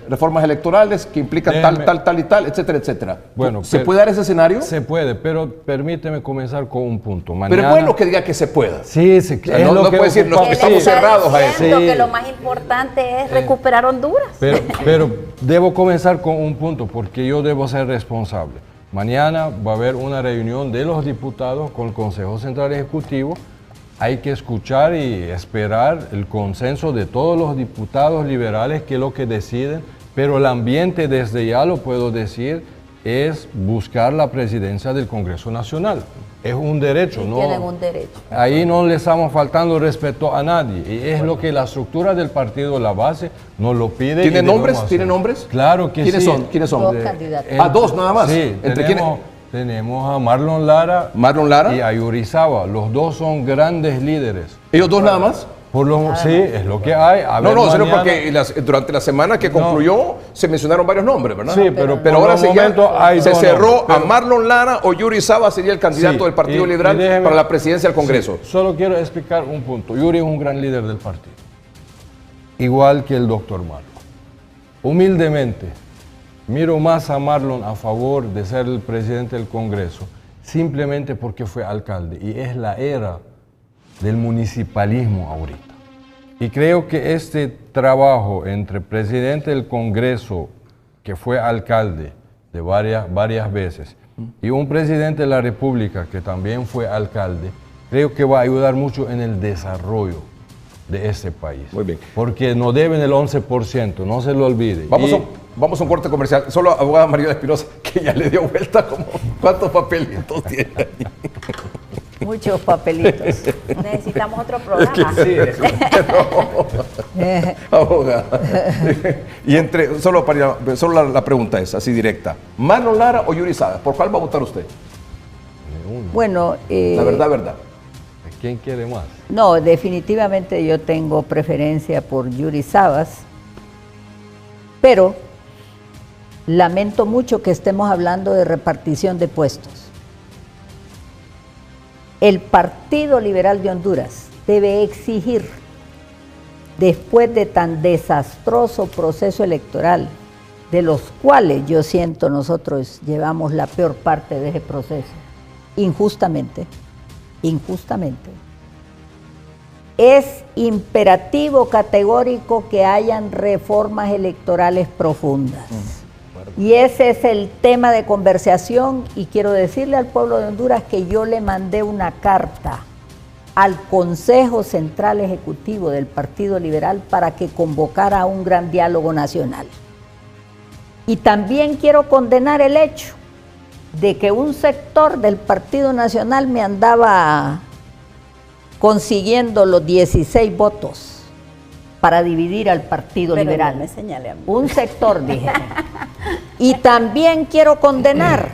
reformas electorales que implican tal y tal, etcétera, etcétera. Bueno, ¿Se puede dar ese escenario? Se puede, pero permíteme comenzar con un punto. Pero es bueno que diga que se pueda. Sí, O sea, no puede decir, no, Él estamos está cerrados a eso. diciendo que lo más importante es recuperar Honduras. Pero debo comenzar con un punto, porque yo debo ser responsable. Mañana va a haber una reunión de los diputados con el Consejo Central Ejecutivo. Hay que escuchar y esperar el consenso de todos los diputados liberales, que es lo que deciden, pero el ambiente, desde ya lo puedo decir, es buscar la presidencia del Congreso Nacional. Es un derecho, ¿no? Tienen un derecho. Ahí no le estamos faltando respeto a nadie, y es lo que la estructura del partido, la base, nos lo pide. ¿Tiene y debemos nombres? hacer. ¿Tiene nombres? Claro que ¿Quiénes sí. son? ¿Quiénes son? Dos candidatos. Dos nada más. Sí, ¿Entre quiénes? tenemos a Marlon Lara, y a Yurizaba. Los dos son grandes líderes. ¿Ellos dos nada más? Sí, es lo que hay. A ver, No, sino mañana- porque durante la semana que concluyó se mencionaron varios nombres, ¿verdad? Sí, pero ahora por se, el momento hay se dos cerró nombres, a Marlon Lara o Yuri Saba sería el candidato Sí, del Partido y Liberal déjeme- para la presidencia del Congreso. Sí, solo quiero explicar un punto. Yuri es un gran líder del partido, igual que el doctor Marlon. Humildemente, miro más a Marlon a favor de ser el presidente del Congreso, simplemente porque fue alcalde, y es la era del municipalismo ahorita. Y creo que este trabajo entre presidente del Congreso, que fue alcalde de varias veces, y un presidente de la República, que también fue alcalde, creo que va a ayudar mucho en el desarrollo de este país. Muy bien. Porque nos deben el 11%, no se lo olvide. Vamos a un corte comercial. Solo abogada María Espinosa, que ya le dio vuelta como cuántos papelitos tiene ahí. Muchos papelitos. Necesitamos otro programa. Abogada. Y solo la pregunta es así directa. ¿Marlon Lara o Yuri Saba? ¿Por cuál va a votar usted? Bueno, La verdad. ¿Quién quiere más? no, definitivamente yo tengo preferencia por Yuri Sabas, pero lamento mucho que estemos hablando de repartición de puestos. El Partido Liberal de Honduras debe exigir, después de tan desastroso proceso electoral, de los cuales yo siento nosotros llevamos la peor parte de ese proceso, injustamente, es imperativo categórico que hayan reformas electorales profundas. Y ese es el tema de conversación, y quiero decirle al pueblo de Honduras que yo le mandé una carta al Consejo Central Ejecutivo del Partido Liberal para que convocara a un gran diálogo nacional. Y también quiero condenar el hecho de que un sector del Partido Nacional me andaba consiguiendo los 16 votos para dividir al Partido Liberal. No me señale a mí. Un sector, dije. Y también quiero condenar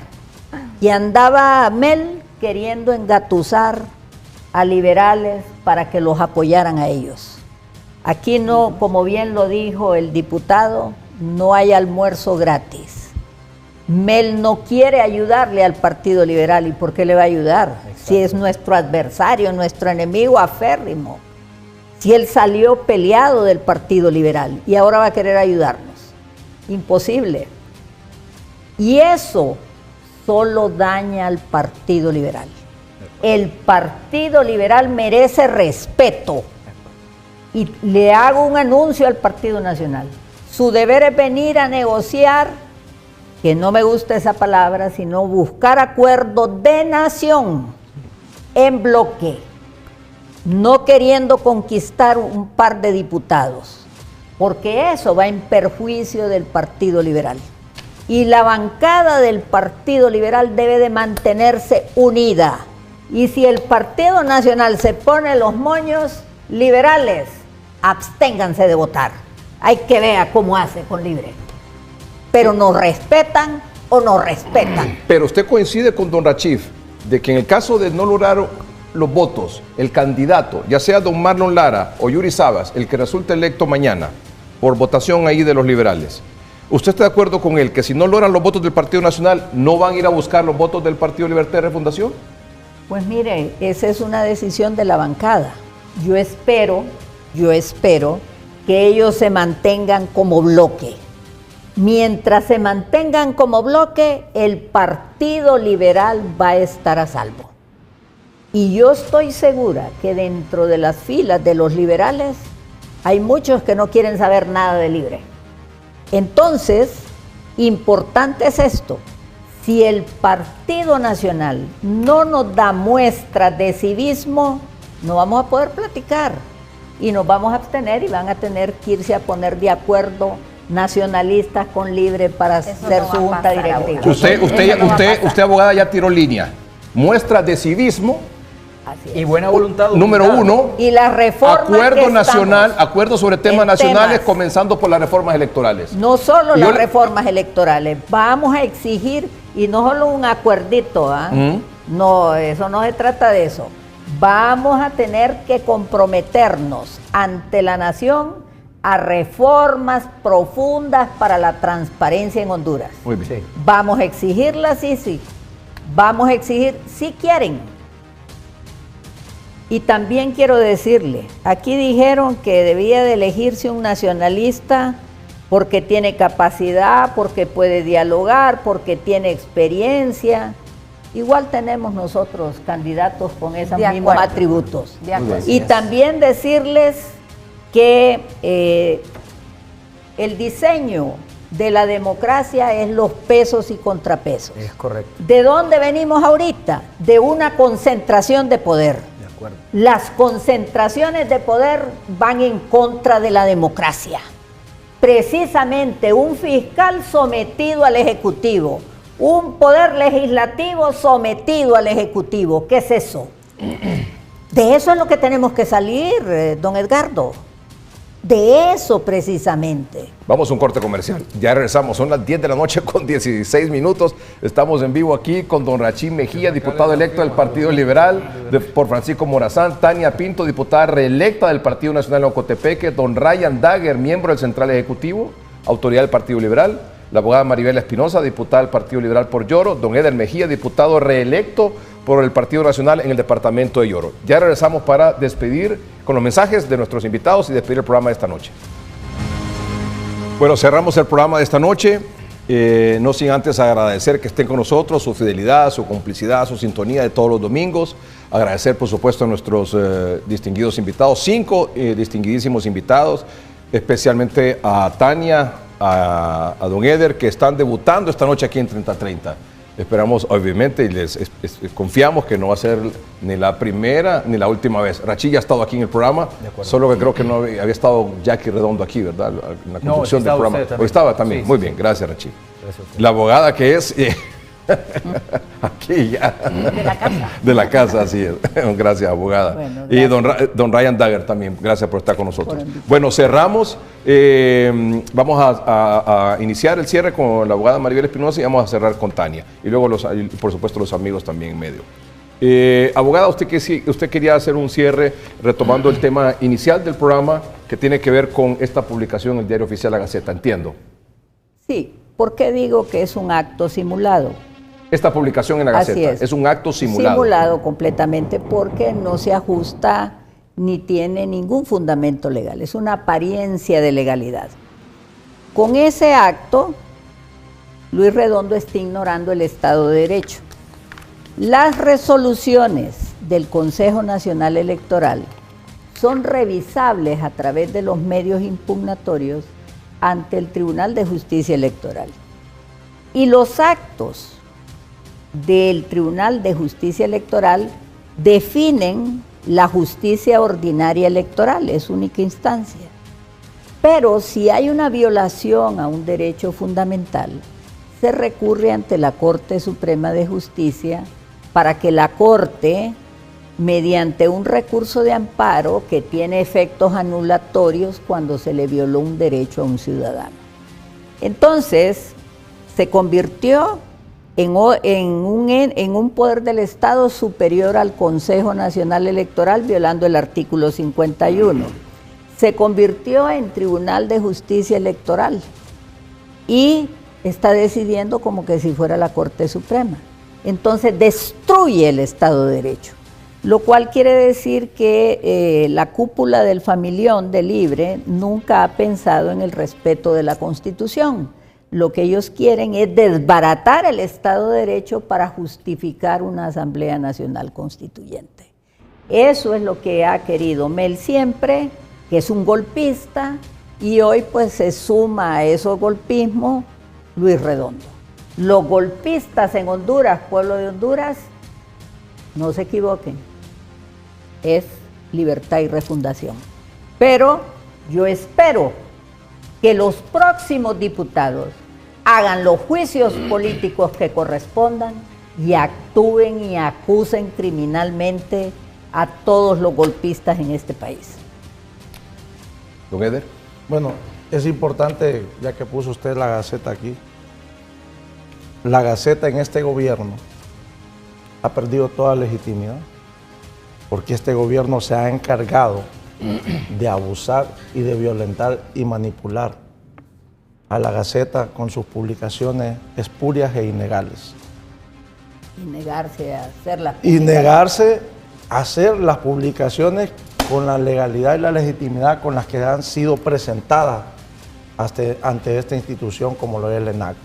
que andaba Mel queriendo engatusar a liberales para que los apoyaran a ellos. Aquí no, como bien lo dijo el diputado, no hay almuerzo gratis. Mel no quiere ayudarle al Partido Liberal. ¿Y por qué le va a ayudar? Exacto. Si es nuestro adversario, nuestro enemigo aférrimo. Si él salió peleado del Partido Liberal y ahora va a querer ayudarnos. Imposible. Y eso solo daña al Partido Liberal. El Partido Liberal merece respeto. Y le hago un anuncio al Partido Nacional. Su deber es venir a negociar, que no me gusta esa palabra, sino buscar acuerdos de nación en bloque, no queriendo conquistar un par de diputados, porque eso va en perjuicio del Partido Liberal. Y la bancada del Partido Liberal debe de mantenerse unida. Y si el Partido Nacional se pone los moños, liberales, absténganse de votar. Hay que ver cómo hace con Libre. Pero nos respetan o no respetan. Pero usted coincide con don Rachif de que en el caso de no lograr los votos, el candidato, ya sea don Marlon Lara o Yuri Sabas, el que resulte electo mañana, por votación ahí de los liberales, ¿usted está de acuerdo con él que si no logran los votos del Partido Nacional, no van a ir a buscar los votos del Partido Libertad y Refundación? Pues mire, esa es una decisión de la bancada. Yo espero que ellos se mantengan como bloque. Mientras se mantengan como bloque, el Partido Liberal va a estar a salvo. Y yo estoy segura que dentro de las filas de los liberales hay muchos que no quieren saber nada de Libre. Entonces, importante es esto. Si el Partido Nacional no nos da muestras de civismo, no vamos a poder platicar y nos vamos a abstener y van a tener que irse a poner de acuerdo nacionalistas con Libre para hacer su junta directiva. Usted, abogada, ya tiró línea. Muestras de civismo. Y buena voluntad. Número uno. Y la reforma. Acuerdo nacional, acuerdos sobre temas nacionales, comenzando por las reformas electorales. No solo las reformas electorales, vamos a exigir, y no solo un acuerdito, no, eso no se trata de eso. Vamos a tener que comprometernos ante la nación a reformas profundas para la transparencia en Honduras. Muy bien. Sí. Vamos a exigirlas, sí. Vamos a exigir, si quieren. Y también quiero decirle, aquí dijeron que debía de elegirse un nacionalista porque tiene capacidad, porque puede dialogar, porque tiene experiencia. Igual tenemos nosotros candidatos con esos mismos atributos. Y también decirles que el diseño de la democracia es los pesos y contrapesos. Es correcto. ¿De dónde venimos ahorita? De una concentración de poder. De acuerdo. Las concentraciones de poder van en contra de la democracia. Precisamente un fiscal sometido al Ejecutivo, un poder legislativo sometido al Ejecutivo. ¿Qué es eso? De eso es lo que tenemos que salir, don Edgardo. De eso precisamente. Vamos a un corte comercial. Ya regresamos. Son las 10 de la noche con 16 minutos. Estamos en vivo aquí con don Rachid Mejía, diputado electo del Partido Liberal, por Francisco Morazán. Tania Pinto, diputada reelecta del Partido Nacional de Ocotepeque. Don Ryan Dagger, miembro del Central Ejecutivo, autoridad del Partido Liberal. La abogada Maribel Espinosa, diputada del Partido Liberal por Lloro. Don Eder Mejía, diputado reelecto por el Partido Nacional en el departamento de Lloro. Ya regresamos para despedir con los mensajes de nuestros invitados y despedir el programa de esta noche. Bueno, cerramos el programa de esta noche, no sin antes agradecer que estén con nosotros, su fidelidad, su complicidad, su sintonía de todos los domingos. Agradecer, por supuesto, a nuestros distinguidos invitados, 5 distinguidísimos invitados, especialmente a Tania, a don Eder, que están debutando esta noche aquí en 30-30. Esperamos, obviamente, y confiamos que no va a ser ni la primera ni la última vez. Rachid ya ha estado aquí en el programa, solo que creo que no había estado Jackie Redondo aquí, ¿verdad? En la conducción del programa. Hoy estaba también. Sí, muy bien, gracias, Rachid. Gracias. La abogada que es... aquí ya. De la casa. De la casa, así es. Gracias, abogada. Bueno, gracias. Y don Ryan Dagger también, gracias por estar con nosotros. Bueno, cerramos. Vamos a iniciar el cierre con la abogada Maribel Espinosa y vamos a cerrar con Tania. Y luego, por supuesto, los amigos también en medio. Abogada, usted quería hacer un cierre retomando el tema inicial del programa que tiene que ver con esta publicación en el Diario Oficial La Gaceta, entiendo. Sí, ¿por qué digo que es un acto simulado? Esta publicación en la Gaceta es un acto simulado. Simulado completamente porque no se ajusta ni tiene ningún fundamento legal. Es una apariencia de legalidad. Con ese acto, Luis Redondo está ignorando el Estado de Derecho. Las resoluciones del Consejo Nacional Electoral son revisables a través de los medios impugnatorios ante el Tribunal de Justicia Electoral. Y los actos del Tribunal de Justicia Electoral definen la justicia ordinaria electoral, es única instancia. Pero si hay una violación a un derecho fundamental, se recurre ante la Corte Suprema de Justicia para que la Corte, mediante un recurso de amparo que tiene efectos anulatorios cuando se le violó un derecho a un ciudadano. Entonces, se convirtió en un poder del Estado superior al Consejo Nacional Electoral, violando el artículo 51. Se convirtió en Tribunal de Justicia Electoral y está decidiendo como que si fuera la Corte Suprema. Entonces destruye el Estado de Derecho, lo cual quiere decir que la cúpula del familión de Libre nunca ha pensado en el respeto de la Constitución. Lo que ellos quieren es desbaratar el Estado de Derecho para justificar una Asamblea Nacional Constituyente. Eso es lo que ha querido Mel siempre, que es un golpista, y hoy pues se suma a esos golpismos Luis Redondo. Los golpistas en Honduras, pueblo de Honduras, no se equivoquen, es Libertad y Refundación. Pero yo espero que los próximos diputados hagan los juicios políticos que correspondan y actúen y acusen criminalmente a todos los golpistas en este país. Don Eder. Bueno, es importante, ya que puso usted la Gaceta aquí, la Gaceta en este gobierno ha perdido toda legitimidad, porque este gobierno se ha encargado de abusar y de violentar y manipular a la Gaceta con sus publicaciones espurias e ilegales. Y negarse a hacer las publicaciones. Y negarse a hacer las publicaciones con la legalidad y la legitimidad con las que han sido presentadas ante esta institución como lo es el ENAC.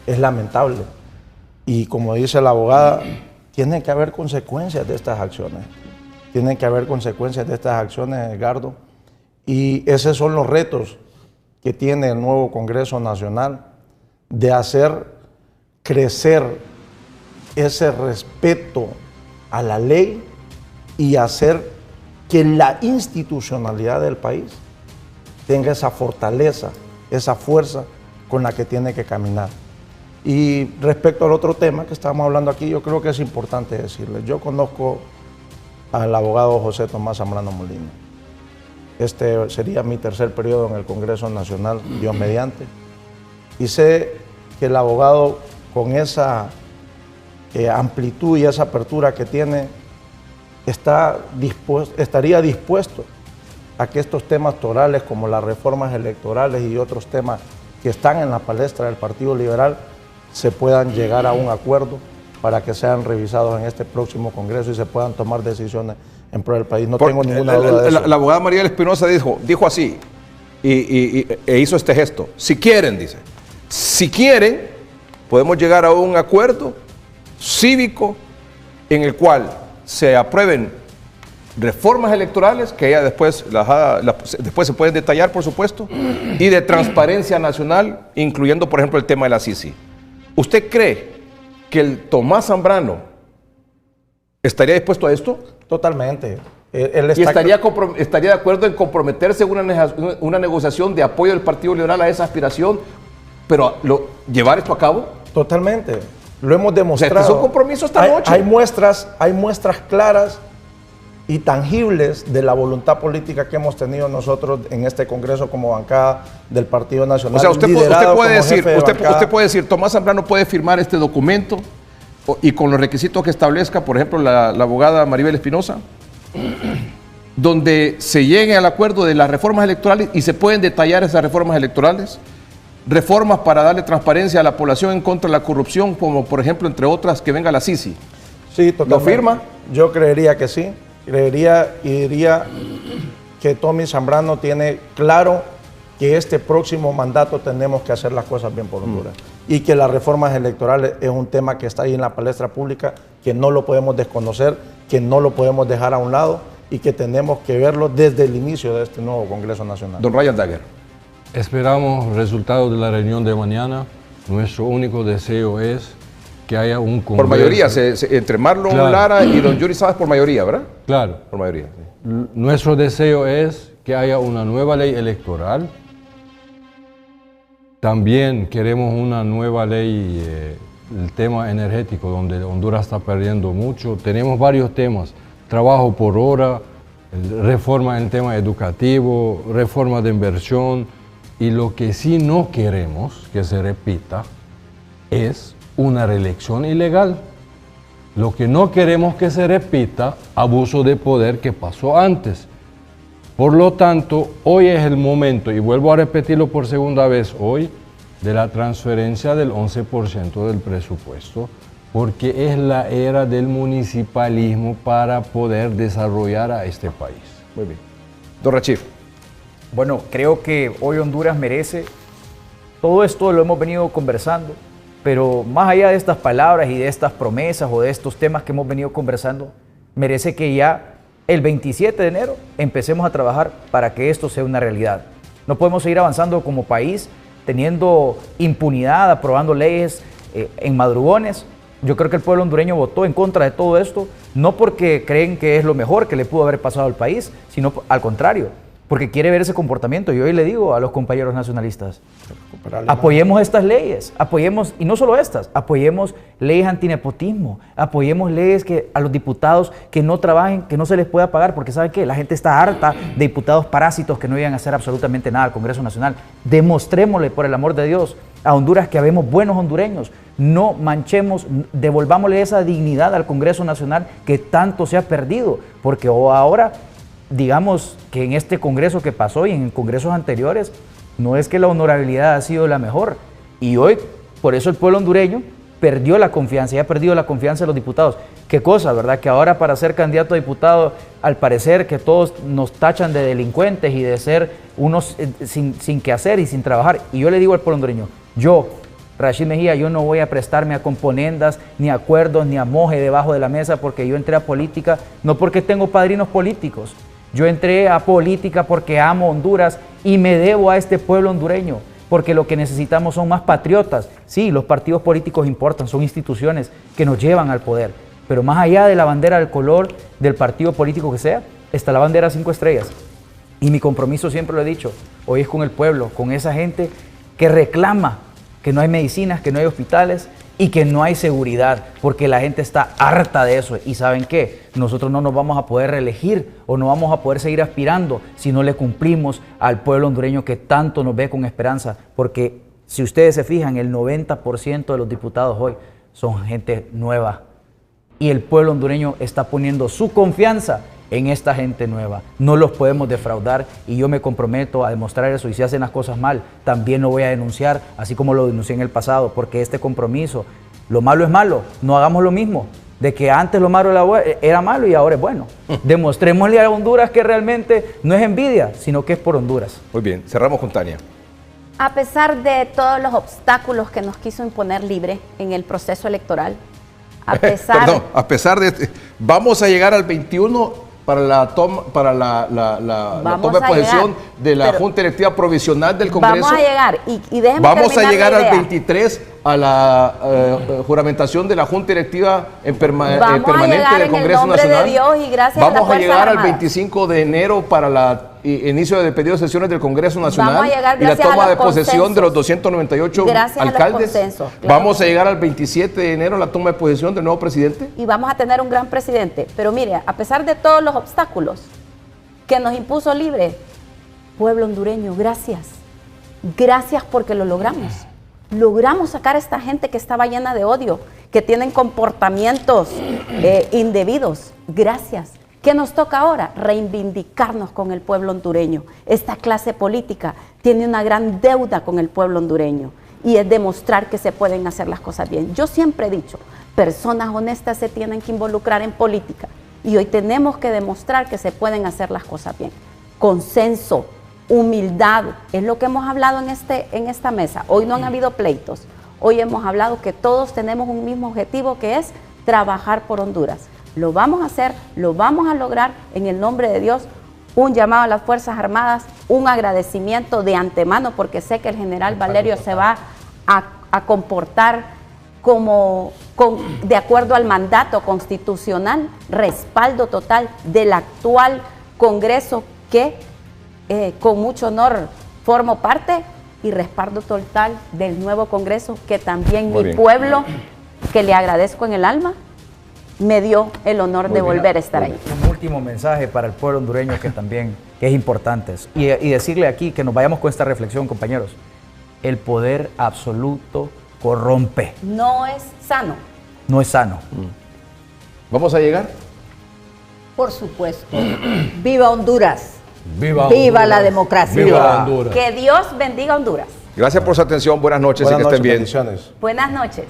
Es lamentable. Y como dice la abogada, tiene que haber consecuencias de estas acciones. Tienen que haber consecuencias de estas acciones, Edgardo. Y esos son los retos que tiene el nuevo Congreso Nacional, de hacer crecer ese respeto a la ley y hacer que la institucionalidad del país tenga esa fortaleza, esa fuerza con la que tiene que caminar. Y respecto al otro tema que estamos hablando aquí, yo creo que es importante decirles, yo conozco al abogado José Tomás Zambrano Molina. Este sería mi tercer periodo en el Congreso Nacional, Dios mediante. Y sé que el abogado, con esa amplitud y esa apertura que tiene, estaría dispuesto a que estos temas torales, como las reformas electorales y otros temas que están en la palestra del Partido Liberal, se puedan llegar a un acuerdo para que sean revisados en este próximo Congreso y se puedan tomar decisiones en pro del país. No tengo ninguna duda de eso. La abogada Maribel Espinosa dijo así, e hizo este gesto. Si quieren, dice, si quieren, podemos llegar a un acuerdo cívico en el cual se aprueben reformas electorales, que ya después, después se pueden detallar, por supuesto, y de transparencia nacional, incluyendo, por ejemplo, el tema de la CICI. ¿Usted cree que el Tomás Zambrano estaría dispuesto a esto? Totalmente. ¿Y estaría de acuerdo en comprometerse en una negociación de apoyo del Partido Liberal a esa aspiración, pero llevar esto a cabo? Totalmente. Lo hemos demostrado. O sea, este es un compromiso esta noche. Hay muestras claras y tangibles de la voluntad política que hemos tenido nosotros en este Congreso como bancada del Partido Nacional. O sea, usted puede decir, Tomás Zambrano puede firmar este documento y con los requisitos que establezca, por ejemplo, la abogada Maribel Espinosa, donde se llegue al acuerdo de las reformas electorales y se pueden detallar esas reformas electorales, reformas para darle transparencia a la población en contra de la corrupción, como por ejemplo, entre otras, que venga la CICI. Sí, totalmente. ¿Lo firma? Yo creería que sí. Creería y diría que Tommy Zambrano tiene claro que este próximo mandato tenemos que hacer las cosas bien por Honduras. Y que las reformas electorales es un tema que está ahí en la palestra pública, que no lo podemos desconocer, que no lo podemos dejar a un lado y que tenemos que verlo desde el inicio de este nuevo Congreso Nacional. Don Ryan Dagger. Esperamos resultados de la reunión de mañana. Nuestro único deseo es que haya un Congreso. Por mayoría, entre Marlon Lara y don Yuri Salas por mayoría, ¿verdad? Claro. Por mayoría. Sí. Nuestro deseo es que haya una nueva ley electoral. También queremos una nueva ley, el tema energético, donde Honduras está perdiendo mucho. Tenemos varios temas, trabajo por hora, reforma en el tema educativo, reforma de inversión, y lo que sí no queremos que se repita es una reelección ilegal. Lo que no queremos que se repita, abuso de poder que pasó antes. Por lo tanto, hoy es el momento, y vuelvo a repetirlo por segunda vez hoy, de la transferencia del 11% del presupuesto, porque es la era del municipalismo para poder desarrollar a este país. Muy bien. Don Rachid. Bueno, creo que hoy Honduras merece, todo esto lo hemos venido conversando, pero más allá de estas palabras y de estas promesas o de estos temas que hemos venido conversando, merece que ya el 27 de enero empecemos a trabajar para que esto sea una realidad. No podemos seguir avanzando como país teniendo impunidad, aprobando leyes en madrugones. Yo creo que el pueblo hondureño votó en contra de todo esto, no porque creen que es lo mejor que le pudo haber pasado al país, sino al contrario, porque quiere ver ese comportamiento. Y hoy le digo a los compañeros nacionalistas, apoyemos estas leyes, apoyemos, y no solo estas, apoyemos leyes antinepotismo, apoyemos leyes que a los diputados que no trabajen, que no se les pueda pagar, porque ¿saben qué? La gente está harta de diputados parásitos que no llegan a hacer absolutamente nada al Congreso Nacional. Demostrémosle, por el amor de Dios, a Honduras que habemos buenos hondureños. No manchemos, devolvámosle esa dignidad al Congreso Nacional que tanto se ha perdido, porque ahora, digamos que en este Congreso que pasó y en congresos anteriores, no es que la honorabilidad ha sido la mejor. Y hoy, por eso el pueblo hondureño perdió la confianza, ya ha perdido la confianza de los diputados. Qué cosa, ¿verdad? Que ahora para ser candidato a diputado, al parecer que todos nos tachan de delincuentes y de ser unos sin qué hacer y sin trabajar. Y yo le digo al pueblo hondureño, yo, Rachid Mejía, yo no voy a prestarme a componendas, ni a acuerdos, ni a moje debajo de la mesa, porque yo entré a política, no porque tengo padrinos políticos. Yo entré a política porque amo Honduras y me debo a este pueblo hondureño, porque lo que necesitamos son más patriotas. Sí, los partidos políticos importan, son instituciones que nos llevan al poder, pero más allá de la bandera del color del partido político que sea, está la bandera 5 estrellas. Y mi compromiso, siempre lo he dicho, hoy es con el pueblo, con esa gente que reclama que no hay medicinas, que no hay hospitales y que no hay seguridad, porque la gente está harta de eso. Y ¿saben qué? Nosotros no nos vamos a poder reelegir o no vamos a poder seguir aspirando si no le cumplimos al pueblo hondureño que tanto nos ve con esperanza, porque si ustedes se fijan, el 90% de los diputados hoy son gente nueva y el pueblo hondureño está poniendo su confianza en esta gente nueva. No los podemos defraudar y yo me comprometo a demostrar eso. Y si hacen las cosas mal, también lo voy a denunciar, así como lo denuncié en el pasado, porque este compromiso, lo malo es malo, no hagamos lo mismo, de que antes lo malo era malo y ahora es bueno. Demostrémosle a Honduras que realmente no es envidia, sino que es por Honduras. Muy bien, cerramos con Tania. A pesar de todos los obstáculos que nos quiso imponer Libre en el proceso electoral, a pesar... Perdón, a pesar de... Vamos a llegar al 21 para la toma de posesión de la Junta Directiva Provisional del Congreso. Vamos a llegar, y déjenme vamos a llegar la idea. al 23 a la juramentación de la Junta Directiva permanente del Congreso Nacional. De Dios y gracias vamos a llegar Armadas. al 25 de enero para el inicio del periodo de sesiones del Congreso Nacional Vamos a llegar y la gracias toma a los de posesión consensos. de los 298 Gracias alcaldes. a los consensos, claro. Vamos a llegar al 27 de enero a la toma de posesión del nuevo presidente. Y vamos a tener un gran presidente. Pero mire, a pesar de todos los obstáculos que nos impuso Libre, pueblo hondureño, gracias. Gracias porque lo logramos. Logramos sacar a esta gente que estaba llena de odio, que tienen comportamientos indebidos. Gracias. ¿Qué nos toca ahora? Reivindicarnos con el pueblo hondureño. Esta clase política tiene una gran deuda con el pueblo hondureño y es demostrar que se pueden hacer las cosas bien. Yo siempre he dicho, personas honestas se tienen que involucrar en política y hoy tenemos que demostrar que se pueden hacer las cosas bien. Consenso, humildad, es lo que hemos hablado en esta mesa. Hoy no han habido pleitos, hoy hemos hablado que todos tenemos un mismo objetivo, que es trabajar por Honduras. Lo vamos a hacer, lo vamos a lograr en el nombre de Dios. Un llamado a las Fuerzas Armadas, un agradecimiento de antemano, porque sé que el general Valerio se va a comportar de acuerdo al mandato constitucional, respaldo total del actual Congreso que con mucho honor formo parte, y respaldo total del nuevo Congreso que también mi pueblo, que le agradezco en el alma, me dio el honor de volver a estar ahí. Un último mensaje para el pueblo hondureño que es importante. Y decirle aquí que nos vayamos con esta reflexión, compañeros. El poder absoluto corrompe. No es sano. No es sano. ¿Vamos a llegar? Por supuesto. ¡Viva Honduras! ¡Viva ¡Viva Honduras! la democracia! ¡Viva Honduras! Que Dios bendiga a Honduras. Gracias por su atención. Buenas noches y que estén bien. Bendiciones. Buenas noches.